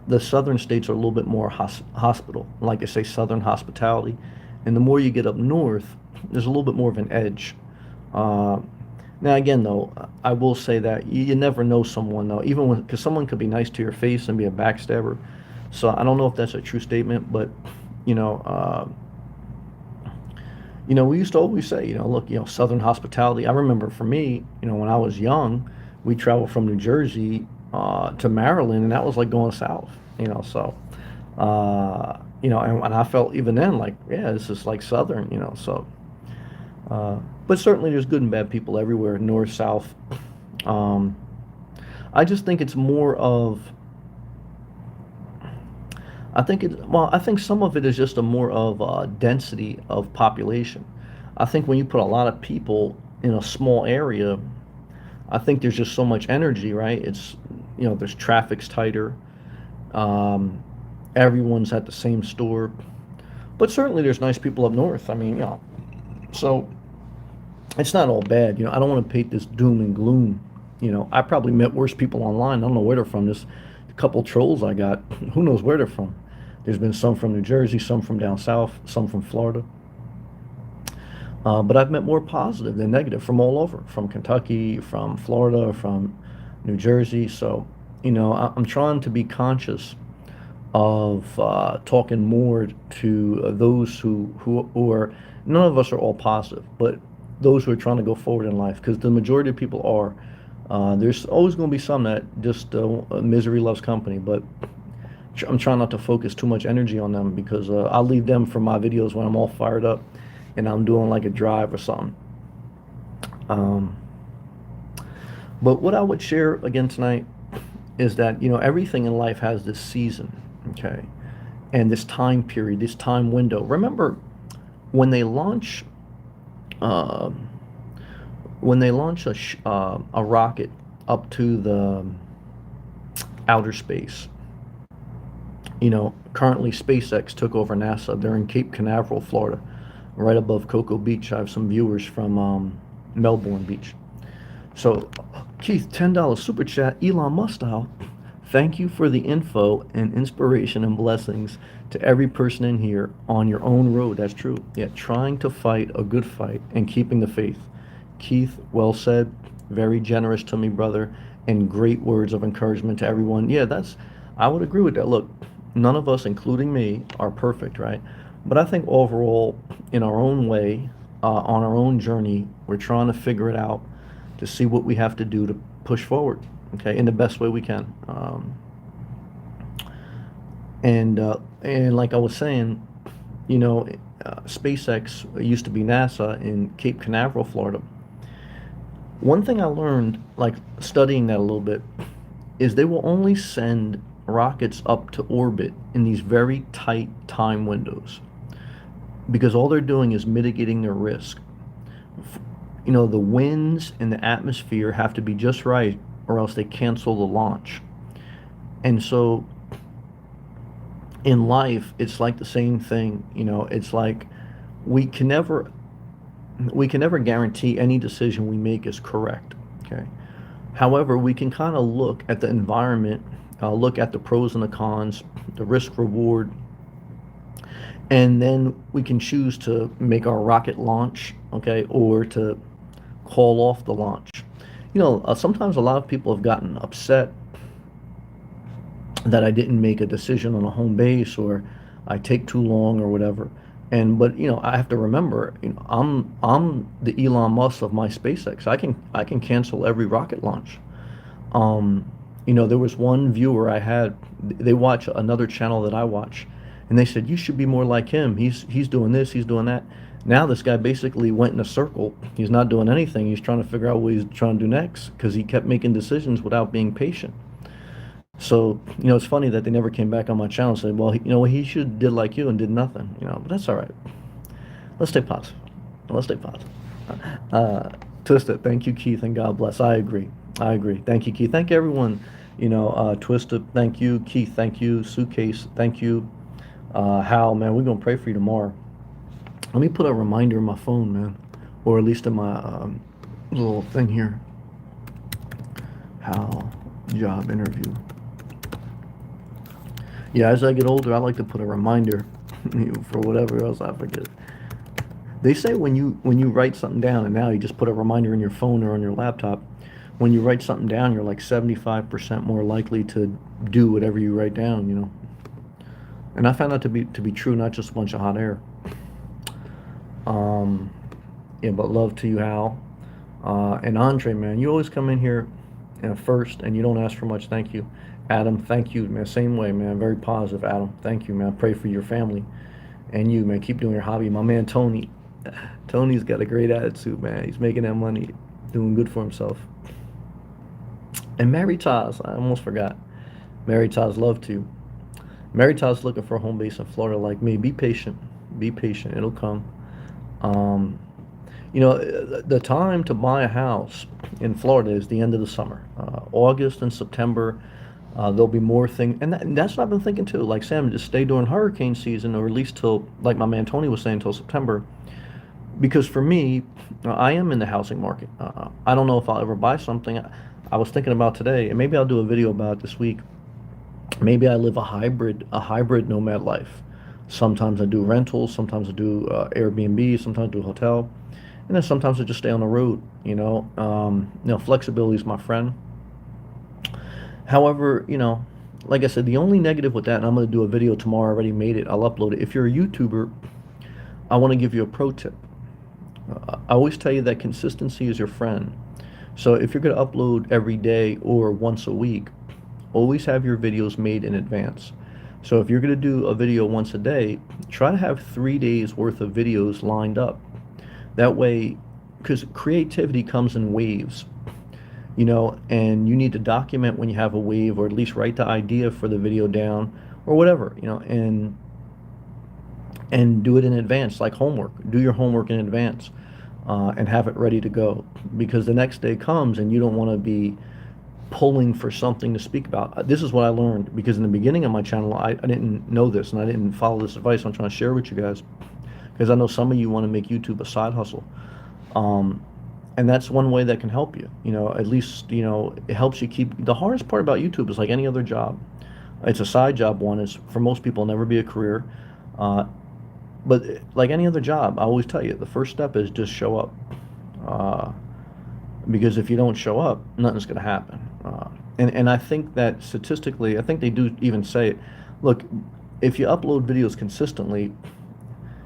the southern states are a little bit more hospital, like I say, southern hospitality, and the more you get up north, there's a little bit more of an edge. Now again, though, I will say that you never know someone, though, even because someone could be nice to your face and be a backstabber. So I don't know if that's a true statement, but we used to always say, look, Southern hospitality. I remember for me, when I was young, we traveled from New Jersey to Maryland, and that was like going south, so, and I felt even then like, yeah, this is like Southern, so, but certainly there's good and bad people everywhere, north, south. I just think it's more of, I think some of it is just a more of density of population. I think when you put a lot of people in a small area, I think there's just so much energy, right? It's, there's traffic's tighter. Everyone's at the same store. But certainly there's nice people up north. I mean, so it's not all bad. I don't want to paint this doom and gloom. I probably met worse people online. I don't know where they're from. This couple trolls I got, who knows where they're from. There's been some from New Jersey, some from down south, some from Florida. But I've met more positive than negative from all over, from Kentucky, from Florida, from New Jersey. So, I'm trying to be conscious of talking more to those who are, none of us are all positive, but those who are trying to go forward in life, because the majority of people are. There's always going to be some that just misery loves company, but I'm trying not to focus too much energy on them because I'll leave them for my videos when I'm all fired up and I'm doing like a drive or something. Um, but what I would share again tonight is that, everything in life has this season, okay? And this time period, this time window. Remember when they launch uh, a rocket up to the outer space. Currently SpaceX took over NASA. They're in Cape Canaveral, Florida, right above Cocoa Beach. I have some viewers from Melbourne Beach. So, Keith, $10 super chat, Elon Musk style. Thank you for the info and inspiration and blessings to every person in here on your own road. That's true. Yeah, trying to fight a good fight and keeping the faith. Keith, well said. Very generous to me, brother, and great words of encouragement to everyone. Yeah, I would agree with that. Look, none of us, including me, are perfect, right? But I think overall, in our own way, on our own journey, we're trying to figure it out to see what we have to do to push forward, okay, in the best way we can. And like I was saying, SpaceX used to be NASA in Cape Canaveral, Florida. One thing I learned, like studying that a little bit, is they will only send rockets up to orbit in these very tight time windows because all they're doing is mitigating their risk. The winds and the atmosphere have to be just right or else they cancel the launch. And so in life, it's like the same thing. It's like we can never guarantee any decision we make is correct. Okay. However, we can kind of look at the environment, look at the pros and the cons, the risk reward, and then we can choose to make our rocket launch, okay, or to call off the launch. Sometimes a lot of people have gotten upset that I didn't make a decision on a home base or I take too long or whatever. But I have to remember, I'm the Elon Musk of my SpaceX. I can cancel every rocket launch. There was one viewer I had. They watch another channel that I watch, and they said you should be more like him. He's doing this, he's doing that. Now this guy basically went in a circle. He's not doing anything. He's trying to figure out what he's trying to do next because he kept making decisions without being patient. So, it's funny that they never came back on my channel and said, well, he should have did like you and did nothing, but that's all right. Let's stay positive. Let's stay positive. Twisted, thank you, Keith, and God bless. I agree. Thank you, Keith. Thank you, everyone. Twisted, thank you. Keith, thank you. Suitcase, thank you. Hal, man, we're going to pray for you tomorrow. Let me put a reminder in my phone, man, or at least in my little thing here. Hal, job interview. Yeah, as I get older, I like to put a reminder for whatever else I forget. They say when you write something down, and now you just put a reminder in your phone or on your laptop, when you write something down, you're like 75% more likely to do whatever you write down, And I found that to be true, not just a bunch of hot air. Yeah, but love to you, Hal. And Andre, man, you always come in here first, and you don't ask for much. Thank you. Adam, thank you, man. Same way, man. Very positive, Adam. Thank you, man. Pray for your family. And you, man. Keep doing your hobby. My man, Tony. Tony's got a great attitude, man. He's making that money, doing good for himself. And Mary Taz, I almost forgot. Mary Taz, love to you. Mary Taz looking for a home base in Florida like me. Be patient. Be patient. It'll come. The time to buy a house in Florida is the end of the summer. August and September, there'll be more things. And that's what I've been thinking too. Like, Sam, just stay during hurricane season, or at least till, like my man Tony was saying, till September. Because for me, I am in the housing market. I don't know if I'll ever buy something. I was thinking about today, and maybe I'll do a video about it this week. Maybe I live a hybrid nomad life. Sometimes I do rentals, sometimes I do Airbnb, sometimes I do hotel, and then sometimes I just stay on the road. Flexibility is my friend. However, like I said, the only negative with that, and I'm going to do a video tomorrow. I already made it. I'll upload it. If you're a YouTuber, I want to give you a pro tip. I always tell you that consistency is your friend. So if you're going to upload every day or once a week, always have your videos made in advance. So if you're going to do a video once a day, try to have 3 days worth of videos lined up. That way, because creativity comes in waves, and you need to document when you have a wave, or at least write the idea for the video down, or whatever, and do it in advance, like homework. Do your homework in advance, and have it ready to go, because the next day comes and you don't want to be pulling for something to speak about. This is what I learned, because in the beginning of my channel, I didn't know this, and I didn't follow this advice. I'm trying to share with you guys, because I know some of you want to make YouTube a side hustle. And that's one way that can help you. At least, it helps you keep. The hardest part about YouTube is like any other job. It's a side job. One is, for most people, never be a career. But like any other job, I always tell you, the first step is just show up. Because if you don't show up, nothing's going to happen. And I think that statistically, I think they do even say it. Look, if you upload videos consistently,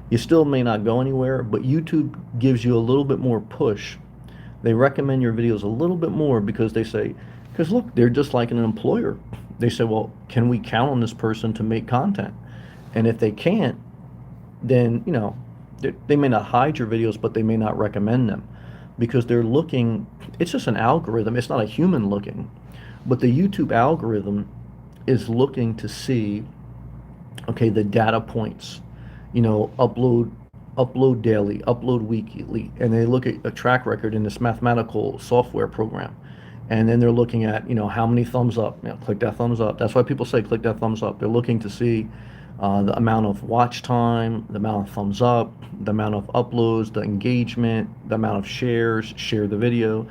you still may not go anywhere, but YouTube gives you a little bit more push. They recommend your videos a little bit more, because they say, because look, they're just like an employer. They say, well, can we count on this person to make content? And if they can't, then, they may not hide your videos, but they may not recommend them, because they're looking, it's just an algorithm. It's not a human looking, but the YouTube algorithm is looking to see, okay, the data points, upload daily, upload weekly, and they look at a track record in this mathematical software program. And then they're looking at, how many thumbs up, click that thumbs up. That's why people say click that thumbs up. They're looking to see the amount of watch time, the amount of thumbs up, the amount of uploads, the engagement, the amount of shares, share the video,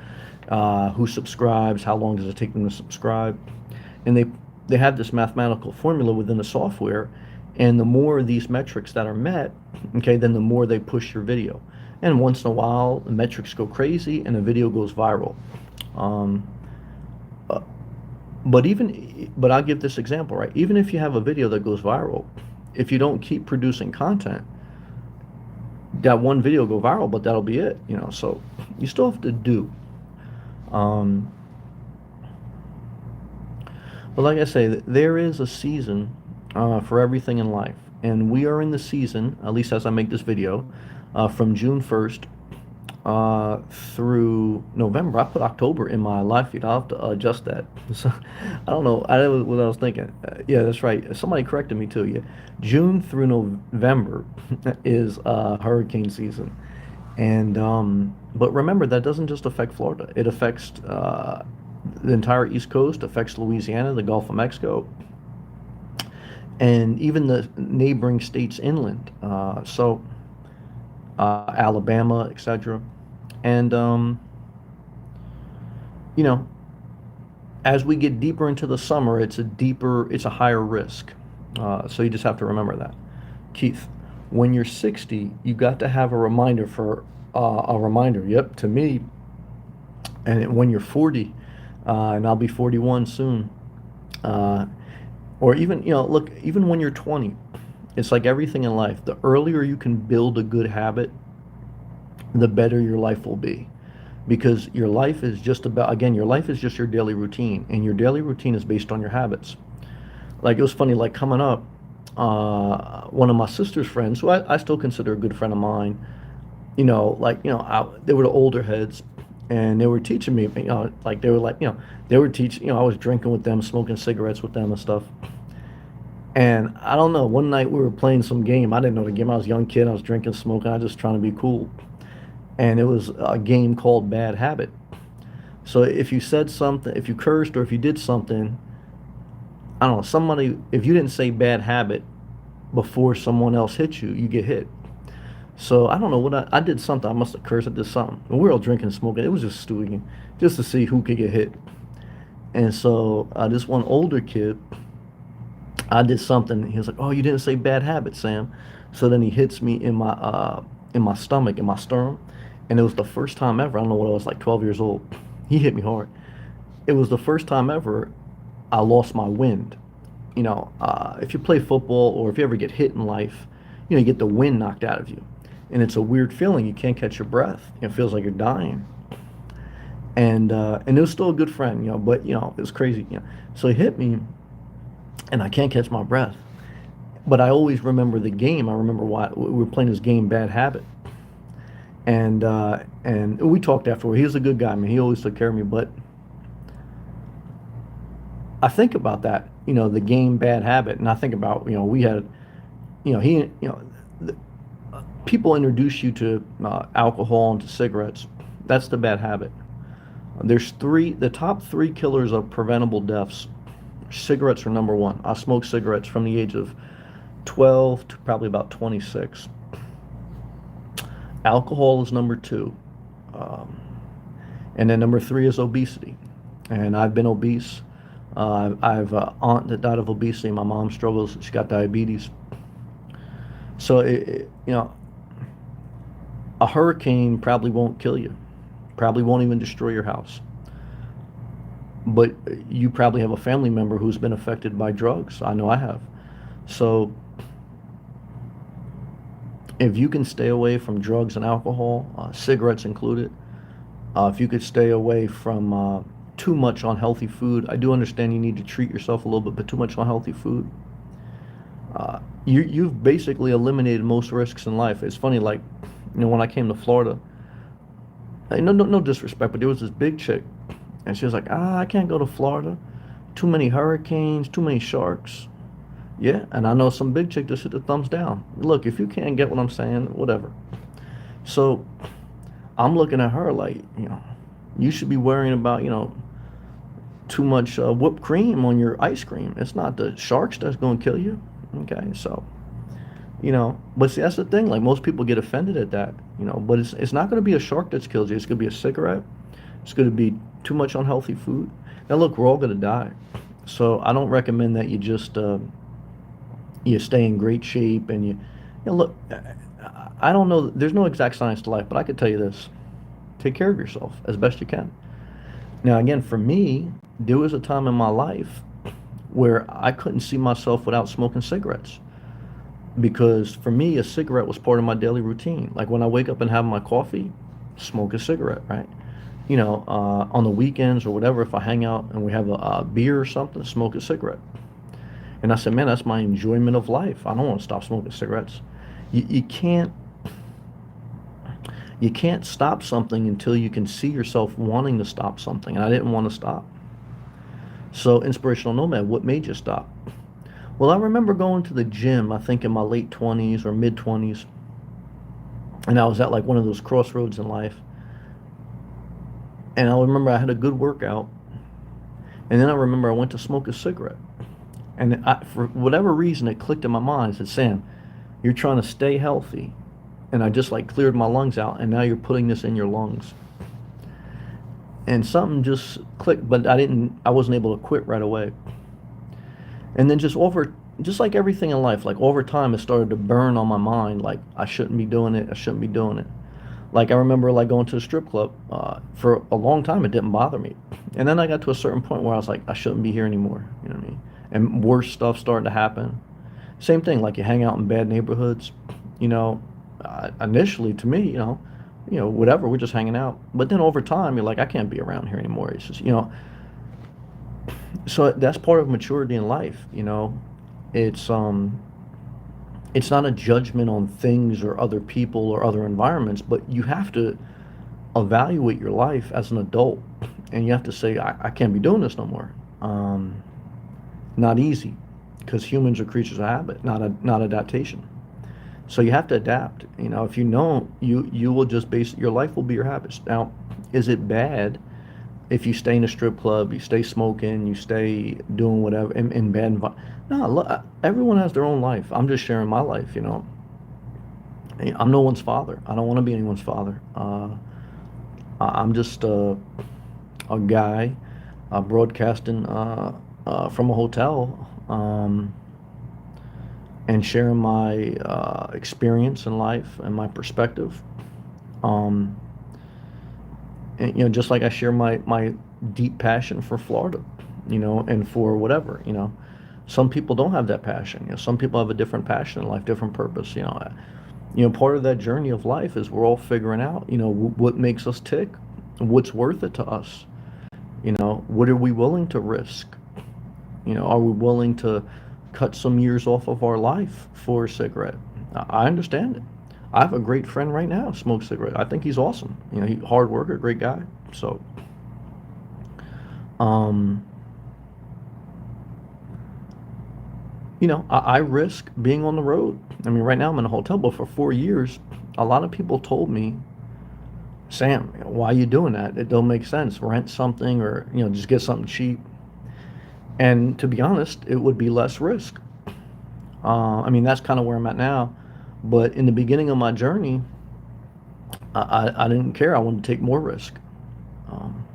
who subscribes, how long does it take them to subscribe. And they have this mathematical formula within the software, and the more these metrics that are met, okay, then the more they push your video. And once in a while, the metrics go crazy and the video goes viral. But I'll give this example, right? Even if you have a video that goes viral, if you don't keep producing content, that one video go viral, but that'll be it, so you still have to do. But like I say, there is a season for everything in life, and we are in the season, at least as I make this video, from June 1st through November. I put October in my live feed. I'll have to adjust that. So, I don't know. I don't know what I was thinking. Yeah, that's right. Somebody corrected me too. Yeah, June through November is hurricane season, and but remember, that doesn't just affect Florida. It affects the entire East Coast. Affects Louisiana, the Gulf of Mexico, and even the neighboring states inland. Alabama, etc. And as we get deeper into the summer, it's a higher risk. So you just have to remember that. Keith, when you're 60, you got to have a reminder Yep, to me. And when you're 40, and I'll be 41 soon, or even, look, even when you're 20, it's like everything in life. The earlier you can build a good habit, the better your life will be. Because your life is just your daily routine. And your daily routine is based on your habits. Like, it was funny, like coming up, one of my sister's friends, who I still consider a good friend of mine, they were the older heads, and they were teaching me, they were teaching, I was drinking with them, smoking cigarettes with them and stuff. And I don't know, one night we were playing some game. I didn't know the game. I was a young kid. I was drinking, smoking. I was just trying to be cool. And it was a game called Bad Habit. So if you said something, if you cursed, or if you did something, I don't know, if you didn't say bad habit before someone else hit you, you get hit. So I don't know what I did something. I must have cursed. I did something. And we were all drinking and smoking. It was just stewing, just to see who could get hit. And so this one older kid, I did something. He was like, "Oh, you didn't say bad habit, Sam." So then he hits me in my stomach, in my sternum, and it was the first time ever. I don't know what I was like, 12 years old. He hit me hard. It was the first time ever I lost my wind. If you play football or if you ever get hit in life, you get the wind knocked out of you, and it's a weird feeling. You can't catch your breath. It feels like you're dying. And it was still a good friend, but it was crazy. So he hit me, and I can't catch my breath. But I always remember the game. I remember why we were playing this game, Bad Habit, and we talked afterward. He was a good guy, man. He always took care of me. But I think about that, the game, Bad Habit, and I think about, we had, he, the, people introduce you to alcohol and to cigarettes. That's the bad habit. The top three killers of preventable deaths. Cigarettes are number one. I smoked cigarettes from the age of 12 to probably about 26. Alcohol is number two. Um, and then number three is obesity. And I've been obese. I've an aunt that died of obesity. My mom struggles. She got diabetes. So, a hurricane probably won't kill you. Probably won't even destroy your house. But you probably have a family member who's been affected by drugs. I know I have. So if you can stay away from drugs and alcohol, cigarettes included, if you could stay away from too much unhealthy food, I do understand you need to treat yourself a little bit, but too much unhealthy food, you've basically eliminated most risks in life. It's funny, like, when I came to Florida, no disrespect, but there was this big chick, and she was like, I can't go to Florida. Too many hurricanes, too many sharks. Yeah, and I know some big chick just hit the thumbs down. Look, if you can't get what I'm saying, whatever. So I'm looking at her like, you should be worrying about, too much whipped cream on your ice cream. It's not the sharks that's going to kill you. Okay, so, but see, that's the thing. Like, most people get offended at that, but it's not going to be a shark that's killed you. It's going to be a cigarette. It's going to be too much unhealthy food. Now, look, we're all going to die. So I don't recommend that you just, you stay in great shape and look, I don't know, there's no exact science to life, but I could tell you this: take care of yourself as best you can. Now, again, for me, there was a time in my life where I couldn't see myself without smoking cigarettes, because for me, a cigarette was part of my daily routine. Like, when I wake up and have my coffee, smoke a cigarette, right? On the weekends or whatever, if I hang out and we have a beer or something, smoke a cigarette. And I said, man, that's my enjoyment of life. I don't want to stop smoking cigarettes. You can't stop something until you can see yourself wanting to stop something. And I didn't want to stop. So, inspirational nomad, what made you stop? Well, I remember going to the gym, I think in my late 20s or mid 20s. And I was at like one of those crossroads in life. And I remember I had a good workout. And then I remember I went to smoke a cigarette. And for whatever reason, it clicked in my mind. I said, Sam, you're trying to stay healthy. And I just like cleared my lungs out, and now you're putting this in your lungs. And something just clicked, but I wasn't able to quit right away. And then just like everything in life, like over time, it started to burn on my mind. Like, I shouldn't be doing it. I shouldn't be doing it. Like, I remember like going to a strip club, for a long time. It didn't bother me. And then I got to a certain point where I was like, I shouldn't be here anymore. You know what I mean? And worse stuff started to happen. Same thing, like you hang out in bad neighborhoods, initially to me, whatever, we're just hanging out. But then over time, you're like, I can't be around here anymore. It's just, so that's part of maturity in life. It's it's not a judgment on things or other people or other environments, but you have to evaluate your life as an adult, and you have to say, I can't be doing this no more. Not easy, because humans are creatures of habit, not adaptation. So you have to adapt. If you don't, you will just your life will be your habits. Now, is it bad if you stay in a strip club, you stay smoking, you stay doing whatever in bad environment? No, look, everyone has their own life. I'm just sharing my life. I'm no one's father. I don't want to be anyone's father. I'm just a guy broadcasting from a hotel. and sharing my experience in life and my perspective. Um, and, just like I share my deep passion for Florida, and for whatever, some people don't have that passion. Some people have a different passion in life, different purpose. Part of that journey of life is we're all figuring out, what makes us tick, what's worth it to us. What are we willing to risk? Are we willing to cut some years off of our life for a cigarette? I understand it. I have a great friend right now, smokes cigarette. I think he's awesome. He hard worker, great guy. So, um, I risk being on the road. I mean, right now I'm in a hotel, but for 4 years, a lot of people told me, Sam, why are you doing that? It don't make sense. Rent something or, just get something cheap. And to be honest, it would be less risk. I mean, that's kind of where I'm at now. But in the beginning of my journey, I didn't care. I wanted to take more risk. Um,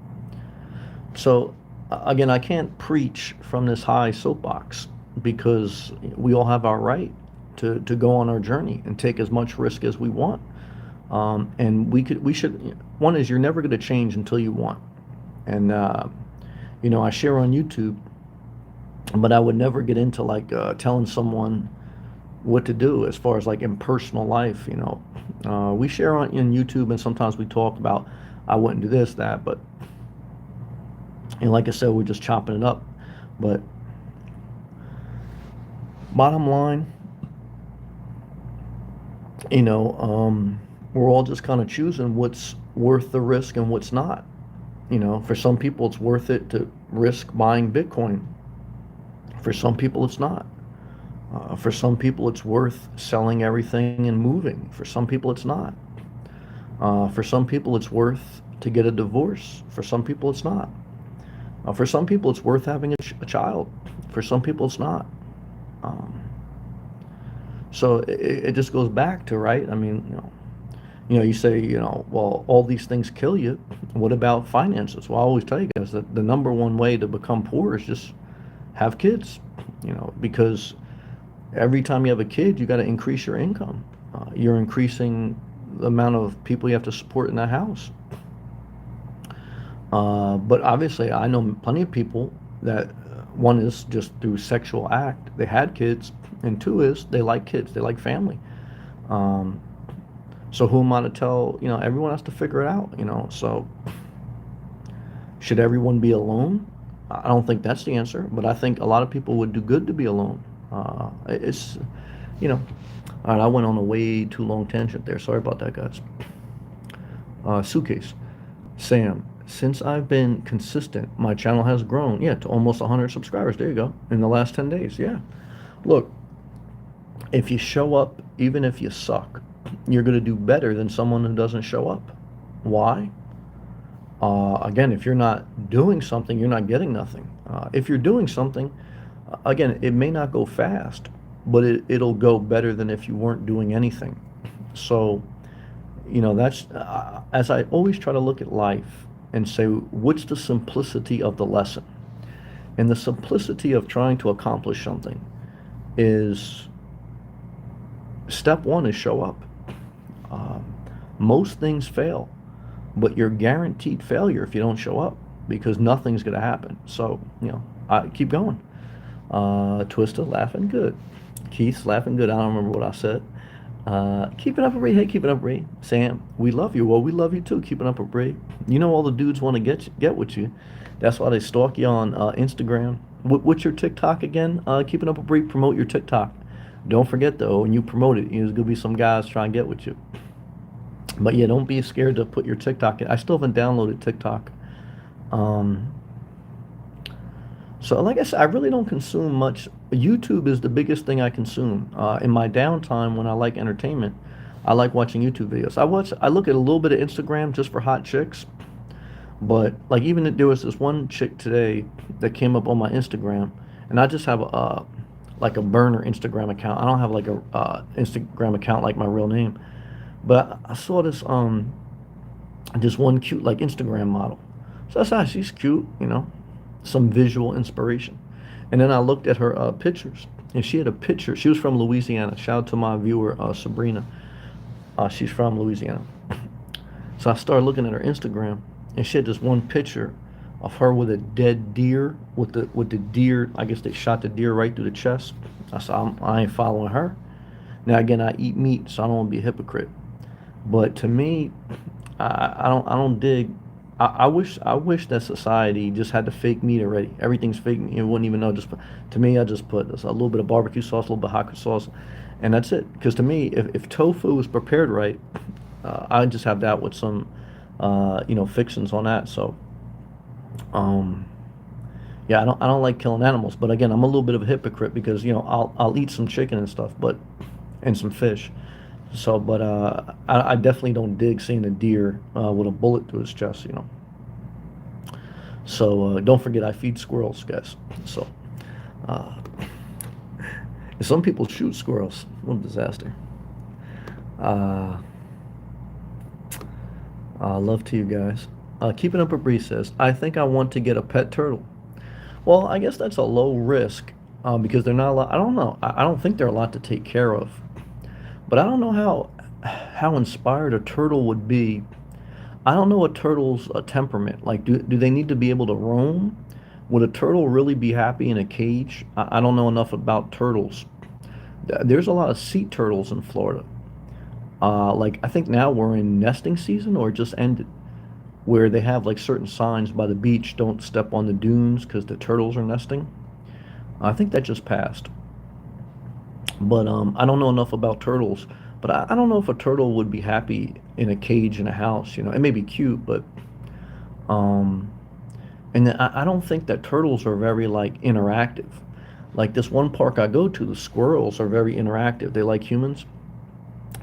so, again, I can't preach from this high soapbox because we all have our right to go on our journey and take as much risk as we want. And we should, one is you're never going to change until you want. And, I share on YouTube, but I would never get into like telling someone what to do as far as like in personal life. We share on in YouTube, and sometimes we talk about I wouldn't do this, that, but like I said, we're just chopping it up. But bottom line, we're all just kind of choosing what's worth the risk and what's not. For some people, it's worth it to risk buying Bitcoin. For some people, it's not. For some people, it's worth selling everything and moving. For some people, it's not. For some people, it's worth to get a divorce. For some people, it's not. For some people, it's worth having a child. For some people, it's not. Um, so it just goes back to, right? I mean, you say, well, all these things kill you. What about finances? Well, I always tell you guys that the number one way to become poor is just have kids, because every time you have a kid, you got to increase your income. You're increasing the amount of people you have to support in the house. But obviously, I know plenty of people that one is just through sexual act, they had kids, and two is they like kids, they like family. Um, so who am I to tell? Everyone has to figure it out. So should everyone be alone? I don't think that's the answer, but I think a lot of people would do good to be alone. It's, all right, I went on a way too long tangent there. Sorry about that, guys. Suitcase. Sam, since I've been consistent, my channel has grown, to almost 100 subscribers. There you go. In the last 10 days, yeah. Look, if you show up, even if you suck, you're going to do better than someone who doesn't show up. Why? Again, if you're not doing something, you're not getting nothing. If you're doing something, again, it may not go fast, but it'll go better than if you weren't doing anything. So, that's, as I always try to look at life and say, what's the simplicity of the lesson? And the simplicity of trying to accomplish something is, step one is show up. Most things fail, but you're guaranteed failure if you don't show up, because nothing's going to happen. So, I keep going. Twista laughing good. Keith's laughing good. I don't remember what I said. Keep it up, Ray. Hey, keep it up, Ray. Sam, we love you. Well, we love you too. Keep it up, Ray. All the dudes want to get with you. That's why they stalk you on Instagram. What's your TikTok again? Keep it up, Ray. Promote your TikTok. Don't forget though, when you promote it, there's gonna be some guys trying to get with you. But yeah, don't be scared to put your TikTok in. I still haven't downloaded TikTok. So like I said, I really don't consume much. YouTube is the biggest thing I consume. In my downtime when I like entertainment, I like watching YouTube videos. I look at a little bit of Instagram just for hot chicks. But like even there was this one chick today that came up on my Instagram, and I just have like a burner Instagram account. I don't have like a Instagram account like my real name. But I saw this one cute like Instagram model. So I said, she's cute, some visual inspiration. And then I looked at her pictures, and she had a picture. She was from Louisiana. Shout out to my viewer, Sabrina. She's from Louisiana. So I started looking at her Instagram, and she had this one picture of her with a dead deer, with the deer. I guess they shot the deer right through the chest. I said, I ain't following her. Now again, I eat meat, so I don't want to be a hypocrite. But to me, I don't dig. I wish that society just had the fake meat already. Everything's fake meat. You wouldn't even know. To me, I just put a little bit of barbecue sauce, a little bit of hot sauce, and that's it. Because to me, if tofu is prepared right, I just have that with some, fixings on that. So, um, yeah, I don't like killing animals. But again, I'm a little bit of a hypocrite because I'll eat some chicken and stuff, and some fish. So, but I definitely don't dig seeing a deer with a bullet through his chest. So don't forget, I feed squirrels, guys. So, uh, some people shoot squirrels. What a disaster. Uh, love to you guys. Keeping up a breeze says, I think I want to get a pet turtle. Well, I guess that's a low risk because they're not a lot. I don't know. I don't think they're a lot to take care of. But I don't know how inspired a turtle would be. I don't know a turtle's temperament. Like, do they need to be able to roam? Would a turtle really be happy in a cage? I don't know enough about turtles. There's a lot of sea turtles in Florida. Like I think now we're in nesting season or it just ended, where they have like certain signs by the beach, don't step on the dunes because the turtles are nesting. I think that just passed. But I don't know enough about turtles. But I don't know if a turtle would be happy in a cage in a house. It may be cute, but um, and then I don't think that turtles are very like interactive. Like this one park I go to, the squirrels are very interactive. They like humans,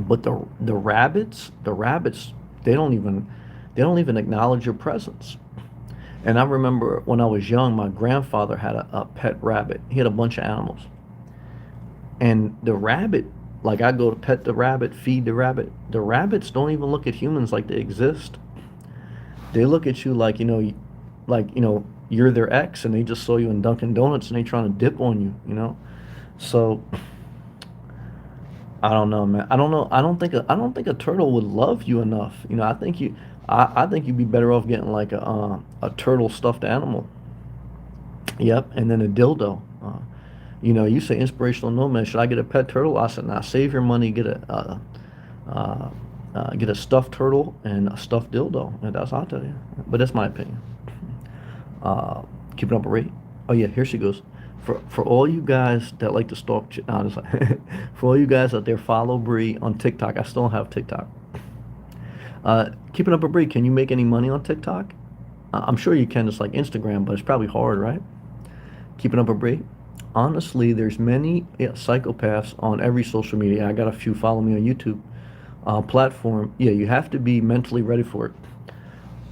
but the rabbits, they don't even acknowledge your presence. And I remember when I was young, my grandfather had a pet rabbit. He had a bunch of animals. And the rabbit, like I go to pet the rabbit, feed the rabbit. The rabbits don't even look at humans like they exist. They look at you like, you're their ex and they just saw you in Dunkin' Donuts and they trying to dip on you. So I don't know, man. I don't know. I don't think a turtle would love you enough. I think you'd be better off getting like a turtle stuffed animal. Yep, and then a dildo. You say inspirational nomad. Should I get a pet turtle? I said, nah. Save your money. Get a stuffed turtle and a stuffed dildo. And that's I'll tell you. But that's my opinion. Keeping up a rate. Oh yeah, here she goes. For all you guys that like to stalk, for all you guys out there, follow Bree on TikTok. I still don't have TikTok. Keeping up a Bree. Can you make any money on TikTok? I'm sure you can, just like Instagram, but it's probably hard, right? Keeping up a Bree. Honestly, there's many psychopaths on every social media. I got a few follow me on YouTube platform. Yeah, you have to be mentally ready for it.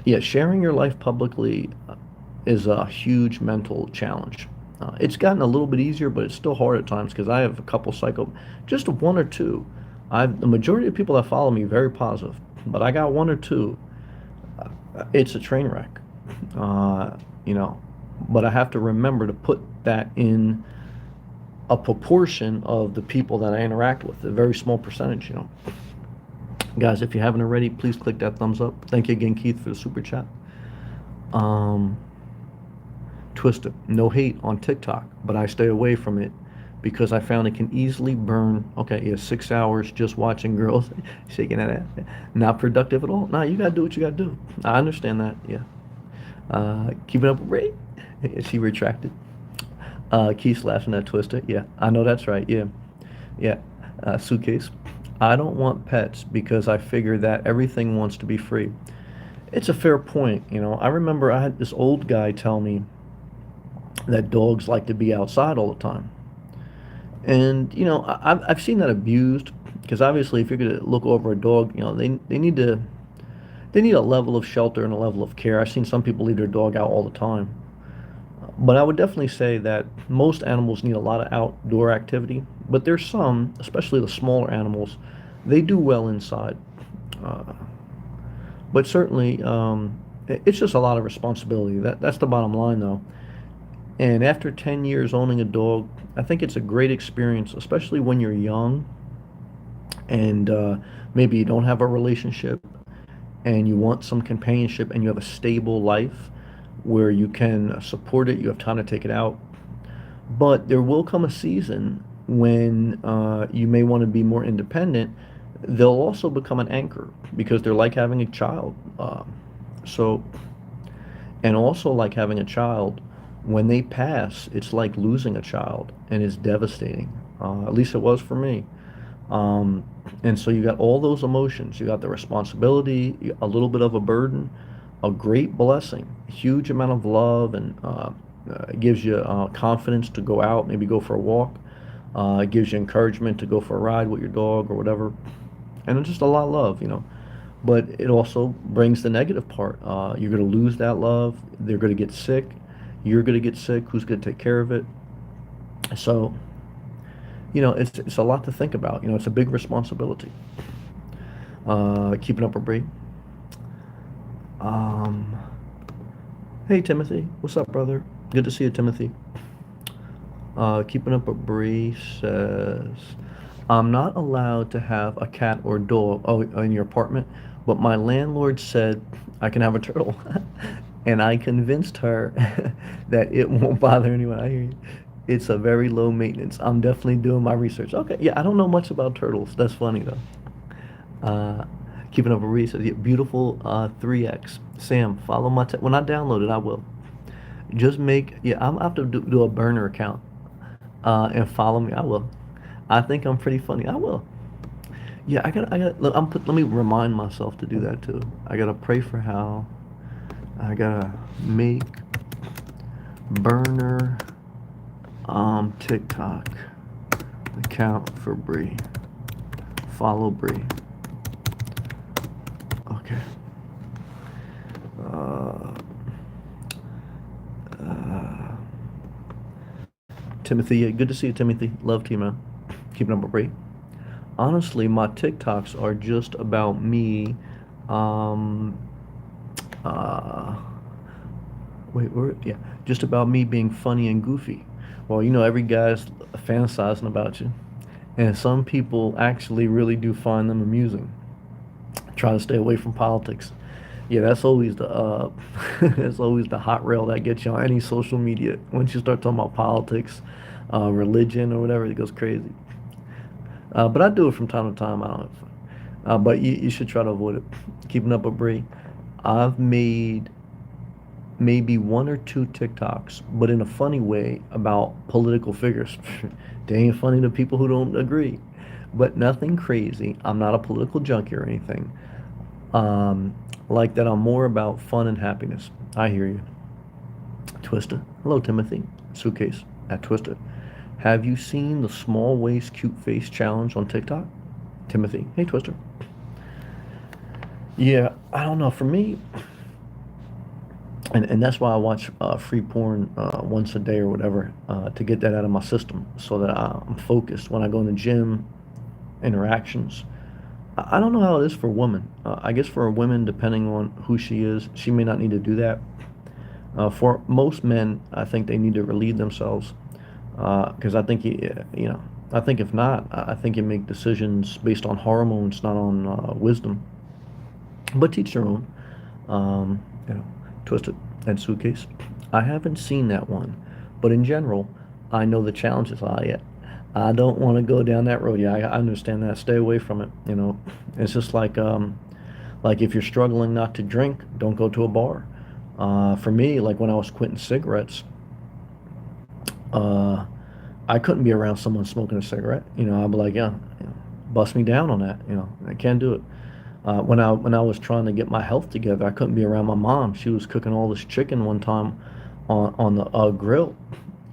Yeah, sharing your life publicly is a huge mental challenge. It's gotten a little bit easier, but it's still hard at times because I have a couple just one or two. The majority of people that follow me very positive, but I got one or two. It's a train wreck, uh, you know. But I have to remember to put that in a proportion of the people that I interact with, a very small percentage. Guys, if you haven't already, please click that thumbs up. Thank you again, Keith, for the super chat. Um, Twisted, no hate on TikTok, but I stay away from it because I found it can easily burn. Okay, yeah, 6 hours just watching girls shaking that ass. Not productive at all. Nah, you gotta do what you gotta do. I understand that. Yeah. Keeping up with Ray. She retracted. Keith's laughing at Twister. Yeah, I know that's right. Yeah. Yeah. Suitcase. I don't want pets because I figure that everything wants to be free. It's a fair point. I remember I had this old guy tell me that dogs like to be outside all the time. And, I've seen that abused because obviously if you're going to look over a dog, they need a level of shelter and a level of care. I've seen some people leave their dog out all the time. But I would definitely say that most animals need a lot of outdoor activity. But there's some, especially the smaller animals, they do well inside. Uh, but certainly, it's just a lot of responsibility. That's the bottom line, though. And after 10 years owning a dog, I think it's a great experience, especially when you're young and maybe you don't have a relationship and you want some companionship and you have a stable life where you can support it, you have time to take it out. But there will come a season when you may want to be more independent. They'll also become an anchor because they're like having a child. So, and also like having a child, when they pass, it's like losing a child and it's devastating. At least it was for me. Um, and so you got all those emotions. You got the responsibility, a little bit of a burden, a great blessing, huge amount of love, and it gives you confidence to go out, maybe go for a walk. It gives you encouragement to go for a ride with your dog or whatever. And it's just a lot of love, you know. But it also brings the negative part. You're going to lose that love. They're going to get sick. You're going to get sick. Who's going to take care of it? So, you know, it's a lot to think about. You know, it's a big responsibility. Keeping up a break. Um, hey Timothy, what's up, brother? Good to see you, Timothy. Keeping up a breeze says, I'm not allowed to have a cat or dog in your apartment, but my landlord said I can have a turtle. And I convinced her that it won't bother anyone. I hear you. It's a very low maintenance. I'm definitely doing my research. Okay, yeah, I don't know much about turtles. That's funny though. Uh, keeping up a breeze says, yeah, beautiful 3X. Sam, follow my, when I download it, I will. Just make, yeah, I'm gonna have to do a burner account and follow me. I will. I think I'm pretty funny. I will. Yeah, look, let me remind myself to do that too. I gotta pray for Hal. I gotta make burner TikTok account for Bree. Follow Bree. Okay. Uh, uh, Timothy, yeah, good to see you, Timothy. Love to you, man. Keeping up with Bree. Honestly, my TikToks are just about me. Um, uh, wait, where? Yeah, just about me being funny and goofy. Well, you know, every guy's fantasizing about you, and some people actually really do find them amusing. Try to stay away from politics. Yeah, that's always the that's always the hot rail that gets you on any social media. Once you start talking about politics, religion, or whatever, it goes crazy. But I do it from time to time. I don't have fun. But you should try to avoid it. Keeping up with Bree. I've made maybe one or two TikToks, but in a funny way about political figures. They ain't funny to people who don't agree, but nothing crazy. I'm not a political junkie or anything. Um, like that, I'm more about fun and happiness. I hear you. Twister. Hello, Timothy. Suitcase at Twister. Have you seen the small waist, cute face challenge on TikTok? Timothy. Hey, Twister. Yeah, I don't know. For me, and that's why I watch free porn once a day or whatever to get that out of my system so that I'm focused when I go in the gym, interactions. I don't know how it is for women. I guess for a woman, depending on who she is, she may not need to do that. For most men, I think they need to relieve themselves because I think you know, I think if not, I think you make decisions based on hormones, not on wisdom. But teach their own. You know, Twisted and Suitcase. I haven't seen that one, but in general, I know the challenges. I don't want to go down that road. Yeah, I understand that. Stay away from it. You know, it's just like if you're struggling not to drink, don't go to a bar. For me, like when I was quitting cigarettes, uh, I couldn't be around someone smoking a cigarette. You know, I'd be like, yeah, you know, bust me down on that. You know, I can't do it. When I was trying to get my health together, I couldn't be around my mom. She was cooking all this chicken one time on the grill,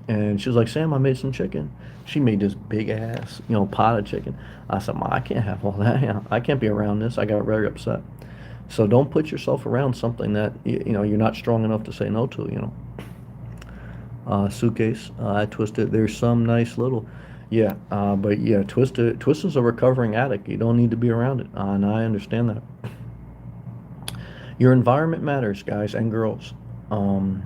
and she was like, "Sam, I made some chicken." She made this big ass, you know, pot of chicken. I said, "Ma, I can't have all that. You know, I can't be around this." I got very upset. So don't put yourself around something that you know you're not strong enough to say no to. You know. Suitcase. I twisted. There's some nice little, yeah. But yeah, Twisted. A recovering addict. You don't need to be around it, and I understand that. Your environment matters, guys and girls. Um,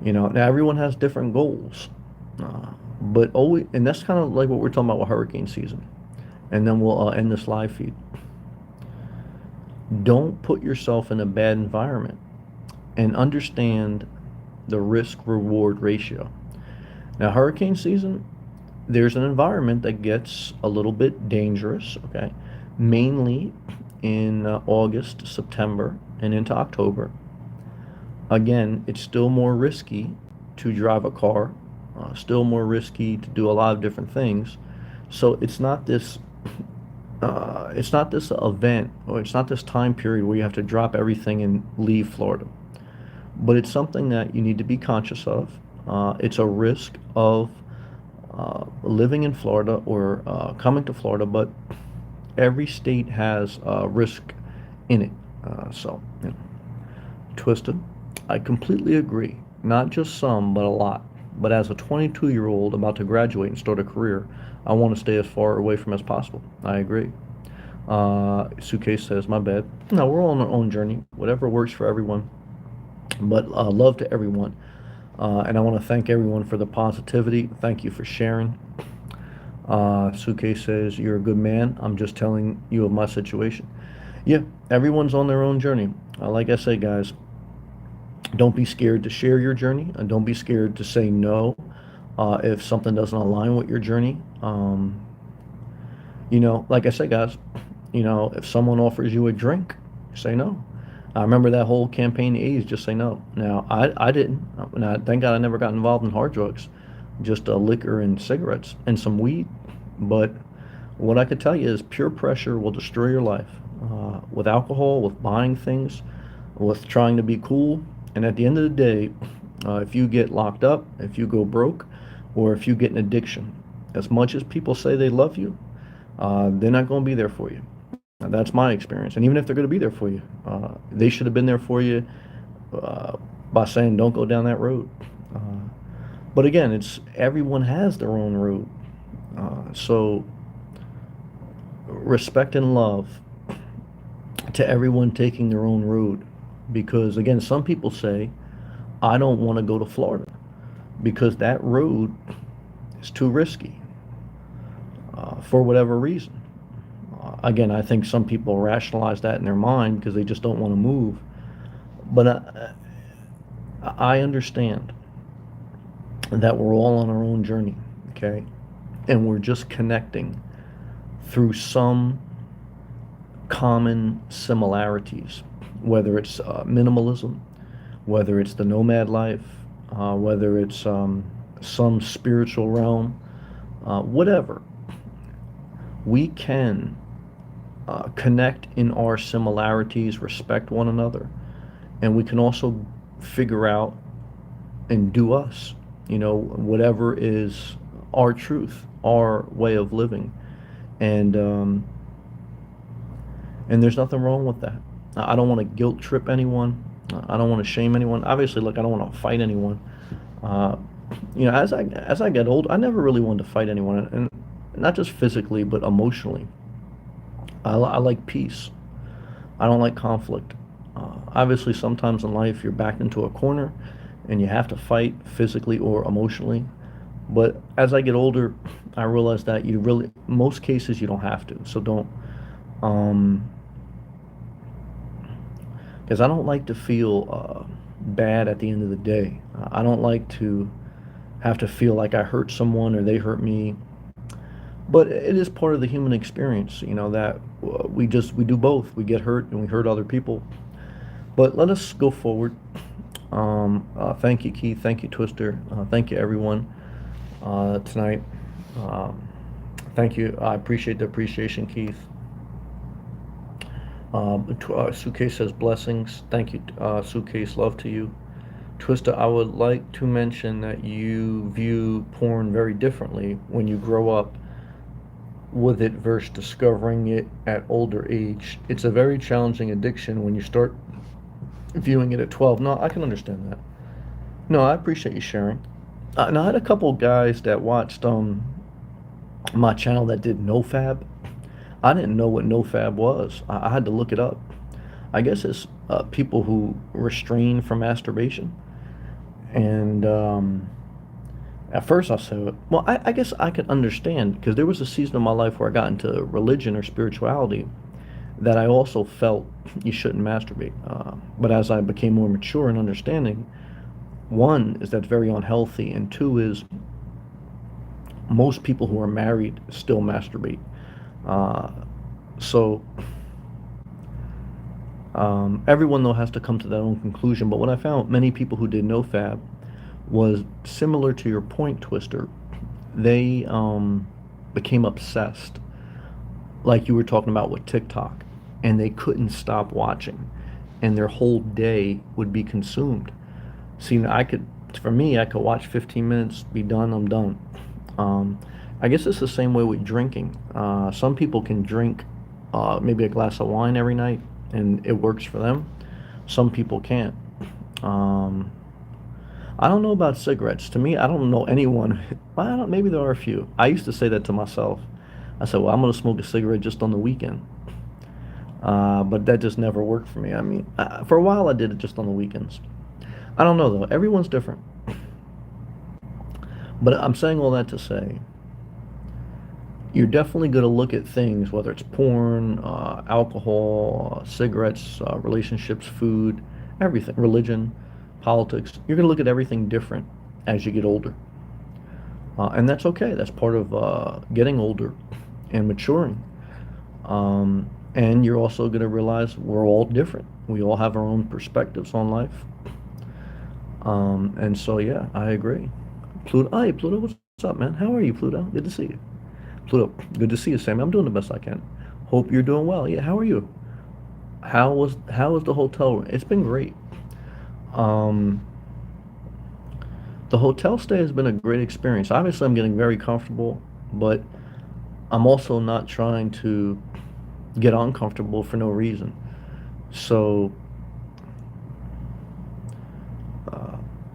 Now everyone has different goals, but always, and that's kind of like what we're talking about with hurricane season. And then we'll end this live feed. Don't put yourself in a bad environment and understand the risk reward ratio. Now, hurricane season, there's an environment that gets a little bit dangerous, okay? Mainly in August, September, and into October. Again, it's still more risky to drive a car, still more risky to do a lot of different things. So it's not this event, or it's not this time period where you have to drop everything and leave Florida. But it's something that you need to be conscious of. It's a risk of living in Florida or coming to Florida, but every state has risk in it. So, Twisted, I completely agree. Not just some, but a lot. But as a 22-year-old about to graduate and start a career, I want to stay as far away from as possible. I agree. Suitcase says, my bad. No, we're all on our own journey. Whatever works for everyone. But love to everyone. And I want to thank everyone for the positivity. Thank you for sharing. Suitcase says, you're a good man. I'm just telling you of my situation. Yeah, everyone's on their own journey. Like I say, guys, don't be scared to share your journey, and don't be scared to say no if something doesn't align with your journey. Like I said, guys, if someone offers you a drink, say no. I remember that whole campaign in the 80s, just say no. Now, I didn't. Now, thank God I never got involved in hard drugs, just liquor and cigarettes and some weed. But what I could tell you is peer pressure will destroy your life. With alcohol, with buying things, with trying to be cool. And at the end of the day, if you get locked up, if you go broke, or if you get an addiction, as much as people say they love you, they're not going to be there for you. That's my experience. And even if they're going to be there for you, they should have been there for you by saying, don't go down that road. But again, it's everyone has their own road. So respect and love to everyone taking their own road. Because again, some people say, I don't want to go to Florida because that road is too risky for whatever reason. Again, I think some people rationalize that in their mind because they just don't want to move. But I understand that we're all on our own journey, okay? And we're just connecting through some common similarities, whether it's minimalism, whether it's the nomad life, whether it's some spiritual realm, whatever. We can connect in our similarities, respect one another, and we can also figure out and do us, whatever is our truth, our way of living. And there's nothing wrong with that. I don't want to guilt trip anyone. I don't want to shame anyone. Obviously, look, I don't want to fight anyone. As I get old, I never really wanted to fight anyone, and not just physically, but emotionally. I like peace. I don't like conflict. Obviously, sometimes in life, you're backed into a corner, and you have to fight physically or emotionally. But as I get older, I realize that most cases, you don't have to. So don't. Because I don't like to feel bad at the end of the day. I don't like to have to feel like I hurt someone or they hurt me. But it is part of the human experience, that we do both. We get hurt and we hurt other people. But let us go forward. Thank you, Keith. Thank you, Twister. Thank you, everyone, tonight. Thank you. I appreciate the appreciation, Keith. Suitcase says blessings. Thank you, Suitcase. Love to you. Twister, I would like to mention that you view porn very differently when you grow up with it versus discovering it at older age. It's a very challenging addiction when you start viewing it at 12. No, I can understand that. No, I appreciate you sharing. Now, I had a couple guys that watched my channel that did NoFab. I didn't know what NoFab was. I had to look it up. I guess it's people who restrain from masturbation. And at first I said, well, I guess I could understand because there was a season of my life where I got into religion or spirituality that I also felt you shouldn't masturbate. But as I became more mature and understanding, one is that's very unhealthy, and two is most people who are married still masturbate. Uh, so everyone though has to come to their own conclusion. But what I found, many people who did no fab was similar to your point, Twister. They became obsessed, like you were talking about with TikTok, and they couldn't stop watching, and their whole day would be consumed. See, for me, I could watch 15 minutes, be done, I'm done. Um, I guess it's the same way with drinking. Some people can drink maybe a glass of wine every night, and it works for them. Some people can't. Um, I don't know about cigarettes. To me, I don't know anyone. Well, maybe there are a few. I used to say that to myself. I said, well, I'm going to smoke a cigarette just on the weekend. But that just never worked for me. I mean, for a while I did it just on the weekends. I don't know though. Everyone's different. But I'm saying all that to say, you're definitely going to look at things, whether it's porn, alcohol, cigarettes, relationships, food, everything, religion, politics. You're going to look at everything different as you get older. And that's okay. That's part of getting older and maturing. And you're also going to realize we're all different. We all have our own perspectives on life. And so, yeah, I agree. Pluto, hey, Pluto, what's up, man? How are you, Pluto? Good to see you. Pluto, good to see you, Sammy. I'm doing the best I can. Hope you're doing well. Yeah, how are you? How was the hotel room? It's been great. Um, the hotel stay has been a great experience. Obviously, I'm getting very comfortable, but I'm also not trying to get uncomfortable for no reason. So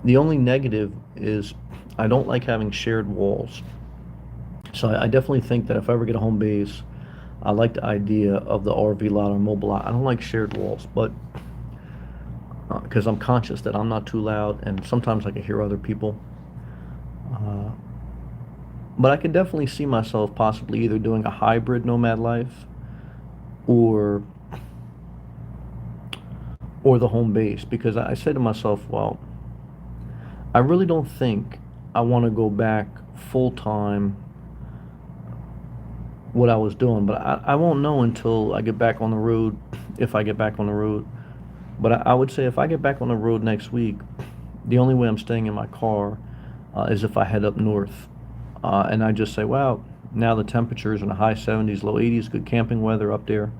the only negative is I don't like having shared walls. So I definitely think that if I ever get a home base, I like the idea of the RV lot or mobile lot. I don't like shared walls, but because I'm conscious that I'm not too loud, and sometimes I can hear other people. Uh, but I could definitely see myself possibly either doing a hybrid nomad life or the home base because I said to myself, well, I really don't think I want to go back full time what I was doing, but I won't know until I get back on the road, if I get back on the road. But I would say if I get back on the road next week, the only way I'm staying in my car is if I head up north. And I just say, wow, now the temperatures in the high 70s, low 80s, good camping weather up there.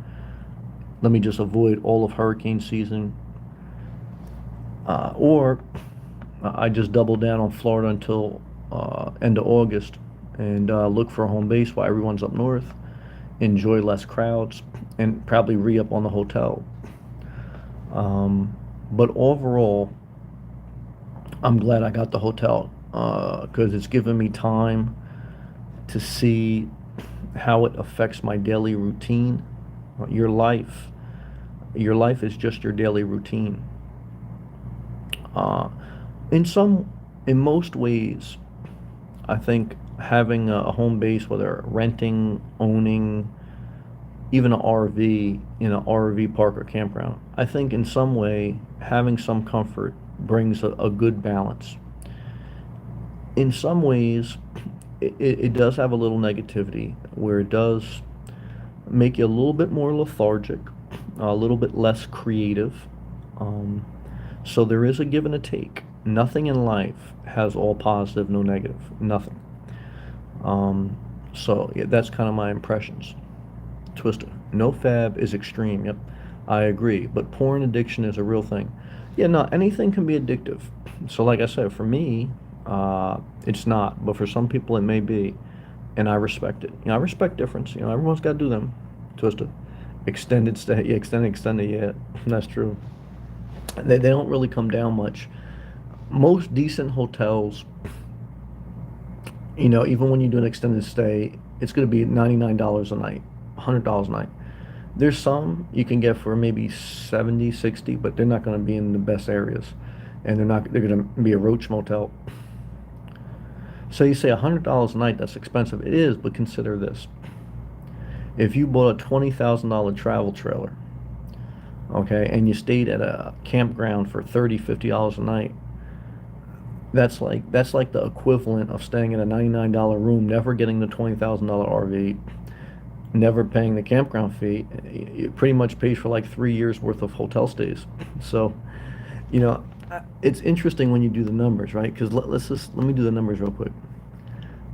Let me just avoid all of hurricane season. Or I just double down on Florida until end of August and look for a home base while everyone's up north, enjoy less crowds, and probably re-up on the hotel. But overall, I'm glad I got the hotel because it's given me time to see how it affects my daily routine. Your life, your life is just your daily routine. Uh, in some, in most ways, I think having a home base, whether renting, owning, even an RV in an RV park or campground, I think in some way having some comfort brings a good balance. In some ways, it does have a little negativity where it does make you a little bit more lethargic, a little bit less creative. Um, so there is a give and a take. Nothing in life has all positive, no negative. Nothing. Um, so yeah, that's kind of my impressions. Twister. No fab is extreme. Yep, I agree. But porn addiction is a real thing. Yeah, no, anything can be addictive. So, like I said, for me, it's not. But for some people, it may be, and I respect it. I respect difference. Everyone's got to do them. Twister. Extended stay. Yeah, extended. Yeah, that's true. They don't really come down much. Most decent hotels, even when you do an extended stay, it's going to be $99 a night, $100 a night. There's some you can get for maybe 70, 60, but they're not going to be in the best areas. and they're going to be a roach motel. So you say $100 a night, that's expensive. It is, but consider this. If you bought a $20,000 travel trailer, okay, and you stayed at a campground for $30, $50 a night, that's like the equivalent of staying in a $99 room, never getting the $20,000 RV, never paying the campground fee. It pretty much pays for like 3 years worth of hotel stays. So, you know, it's interesting when you do the numbers, right? Because let me do the numbers real quick.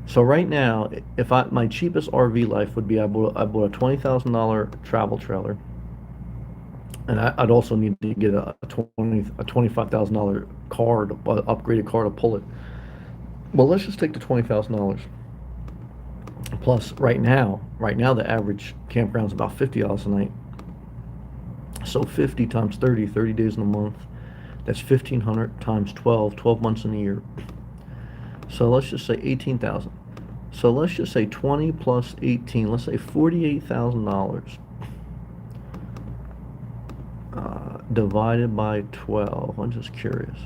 So right now, if my cheapest RV life would be I bought a $20,000 travel trailer, and I'd also need to get a $25,000 car, upgraded car to pull it. Well, let's just take the $20,000. Plus, right now the average campground's about $50 a night. So 50 times 30, 30 days in a month. That's 1,500 times 12, 12 months in a year. So let's just say 18,000. So let's just say 20 plus 18. Let's say $48,000 divided by 12. I'm just curious.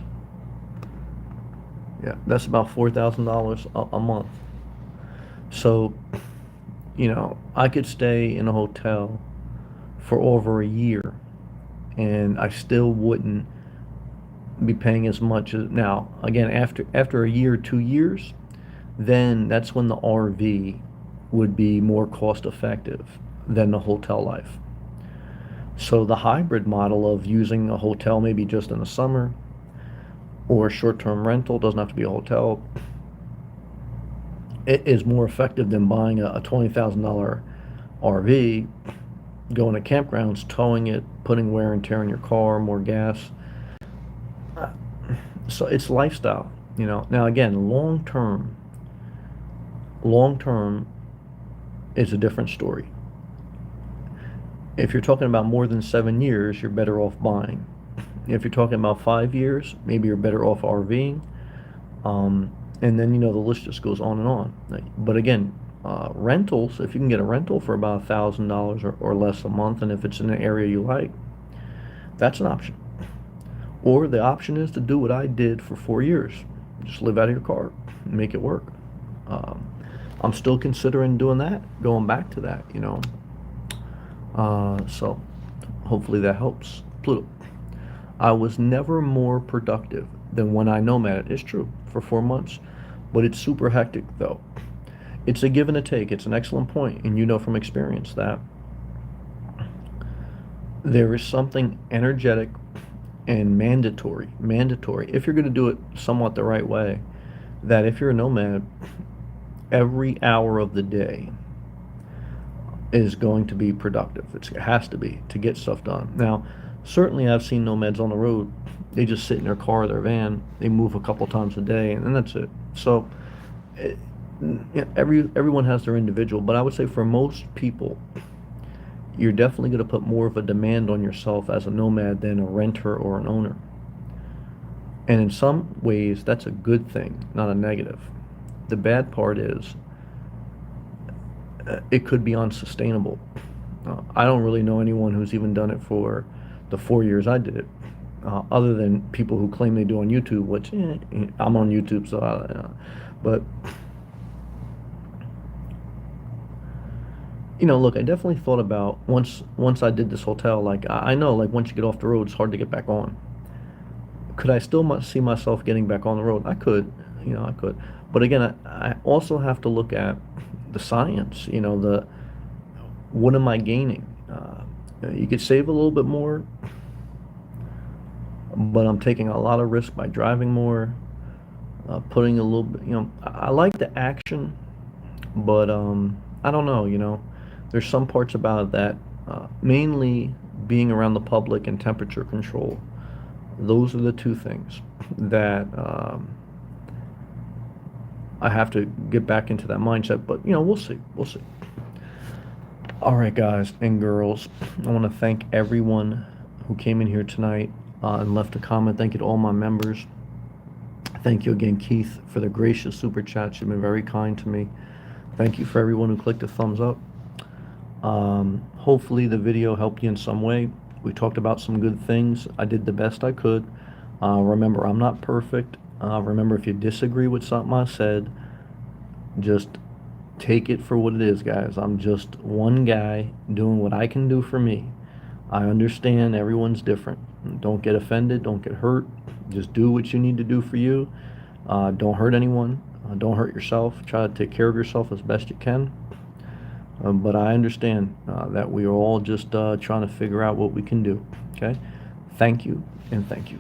Yeah, that's about $4,000 a month. So, I could stay in a hotel for over a year and I still wouldn't be paying as much as now. Again, after a year, 2 years, then that's when the RV would be more cost effective than the hotel life. So the hybrid model of using a hotel maybe just in the summer or short-term rental, doesn't have to be a hotel, it is more effective than buying a $20,000 RV, going to campgrounds, towing it, putting wear and tear in your car, more gas. So it's lifestyle, Now again, long term is a different story. If you're talking about more than 7 years, you're better off buying. If you're talking about 5 years, maybe you're better off RVing. And then, the list just goes on and on. But again, rentals, if you can get a rental for about $1,000 or less a month, and if it's in an area you like, that's an option. Or the option is to do what I did for 4 years. Just live out of your car and make it work. I'm still considering doing that, going back to that, So hopefully that helps. Pluto. I was never more productive than when I nomaded. It's true, for 4 months, but it's super hectic though. It's a give and a take. It's an excellent point, and you know from experience that there is something energetic and mandatory, if you're going to do it somewhat the right way, that if you're a nomad, every hour of the day is going to be productive. It has to be, to get stuff done. Now, certainly I've seen nomads on the road. They just sit in their car or their van. They move a couple times a day, and then that's it. So everyone has their individual, but I would say for most people, you're definitely going to put more of a demand on yourself as a nomad than a renter or an owner. And in some ways, that's a good thing, not a negative. The bad part is it could be unsustainable. I don't really know anyone who's even done it for the 4 years I did it, other than people who claim they do on YouTube, which I'm on YouTube, so but look, I definitely thought about once I did this hotel, like I know, like once you get off the road, it's hard to get back on. Could I still see myself getting back on the road? I could, I could. But again, I also have to look at the science, what am I gaining? You could save a little bit more, but I'm taking a lot of risk by driving more, putting a little bit, I like the action, but I don't know, there's some parts about it that, mainly being around the public and temperature control, those are the two things that I have to get back into that mindset, but we'll see. All right, guys and girls, I want to thank everyone who came in here tonight and left a comment. Thank you to all my members. Thank you again, Keith, for the gracious super chats. You've been very kind to me. Thank you for everyone who clicked a thumbs up. Hopefully the video helped you in some way. We talked about some good things. I did the best I could. Remember, I'm not perfect. Remember, if you disagree with something I said, just take it for what it is, guys. I'm just one guy doing what I can do for me. I understand everyone's different. Don't get offended. Don't get hurt. Just do what you need to do for you. Don't hurt anyone. Don't hurt yourself. Try to take care of yourself as best you can. But I understand that we are all just trying to figure out what we can do. Okay? Thank you, and thank you.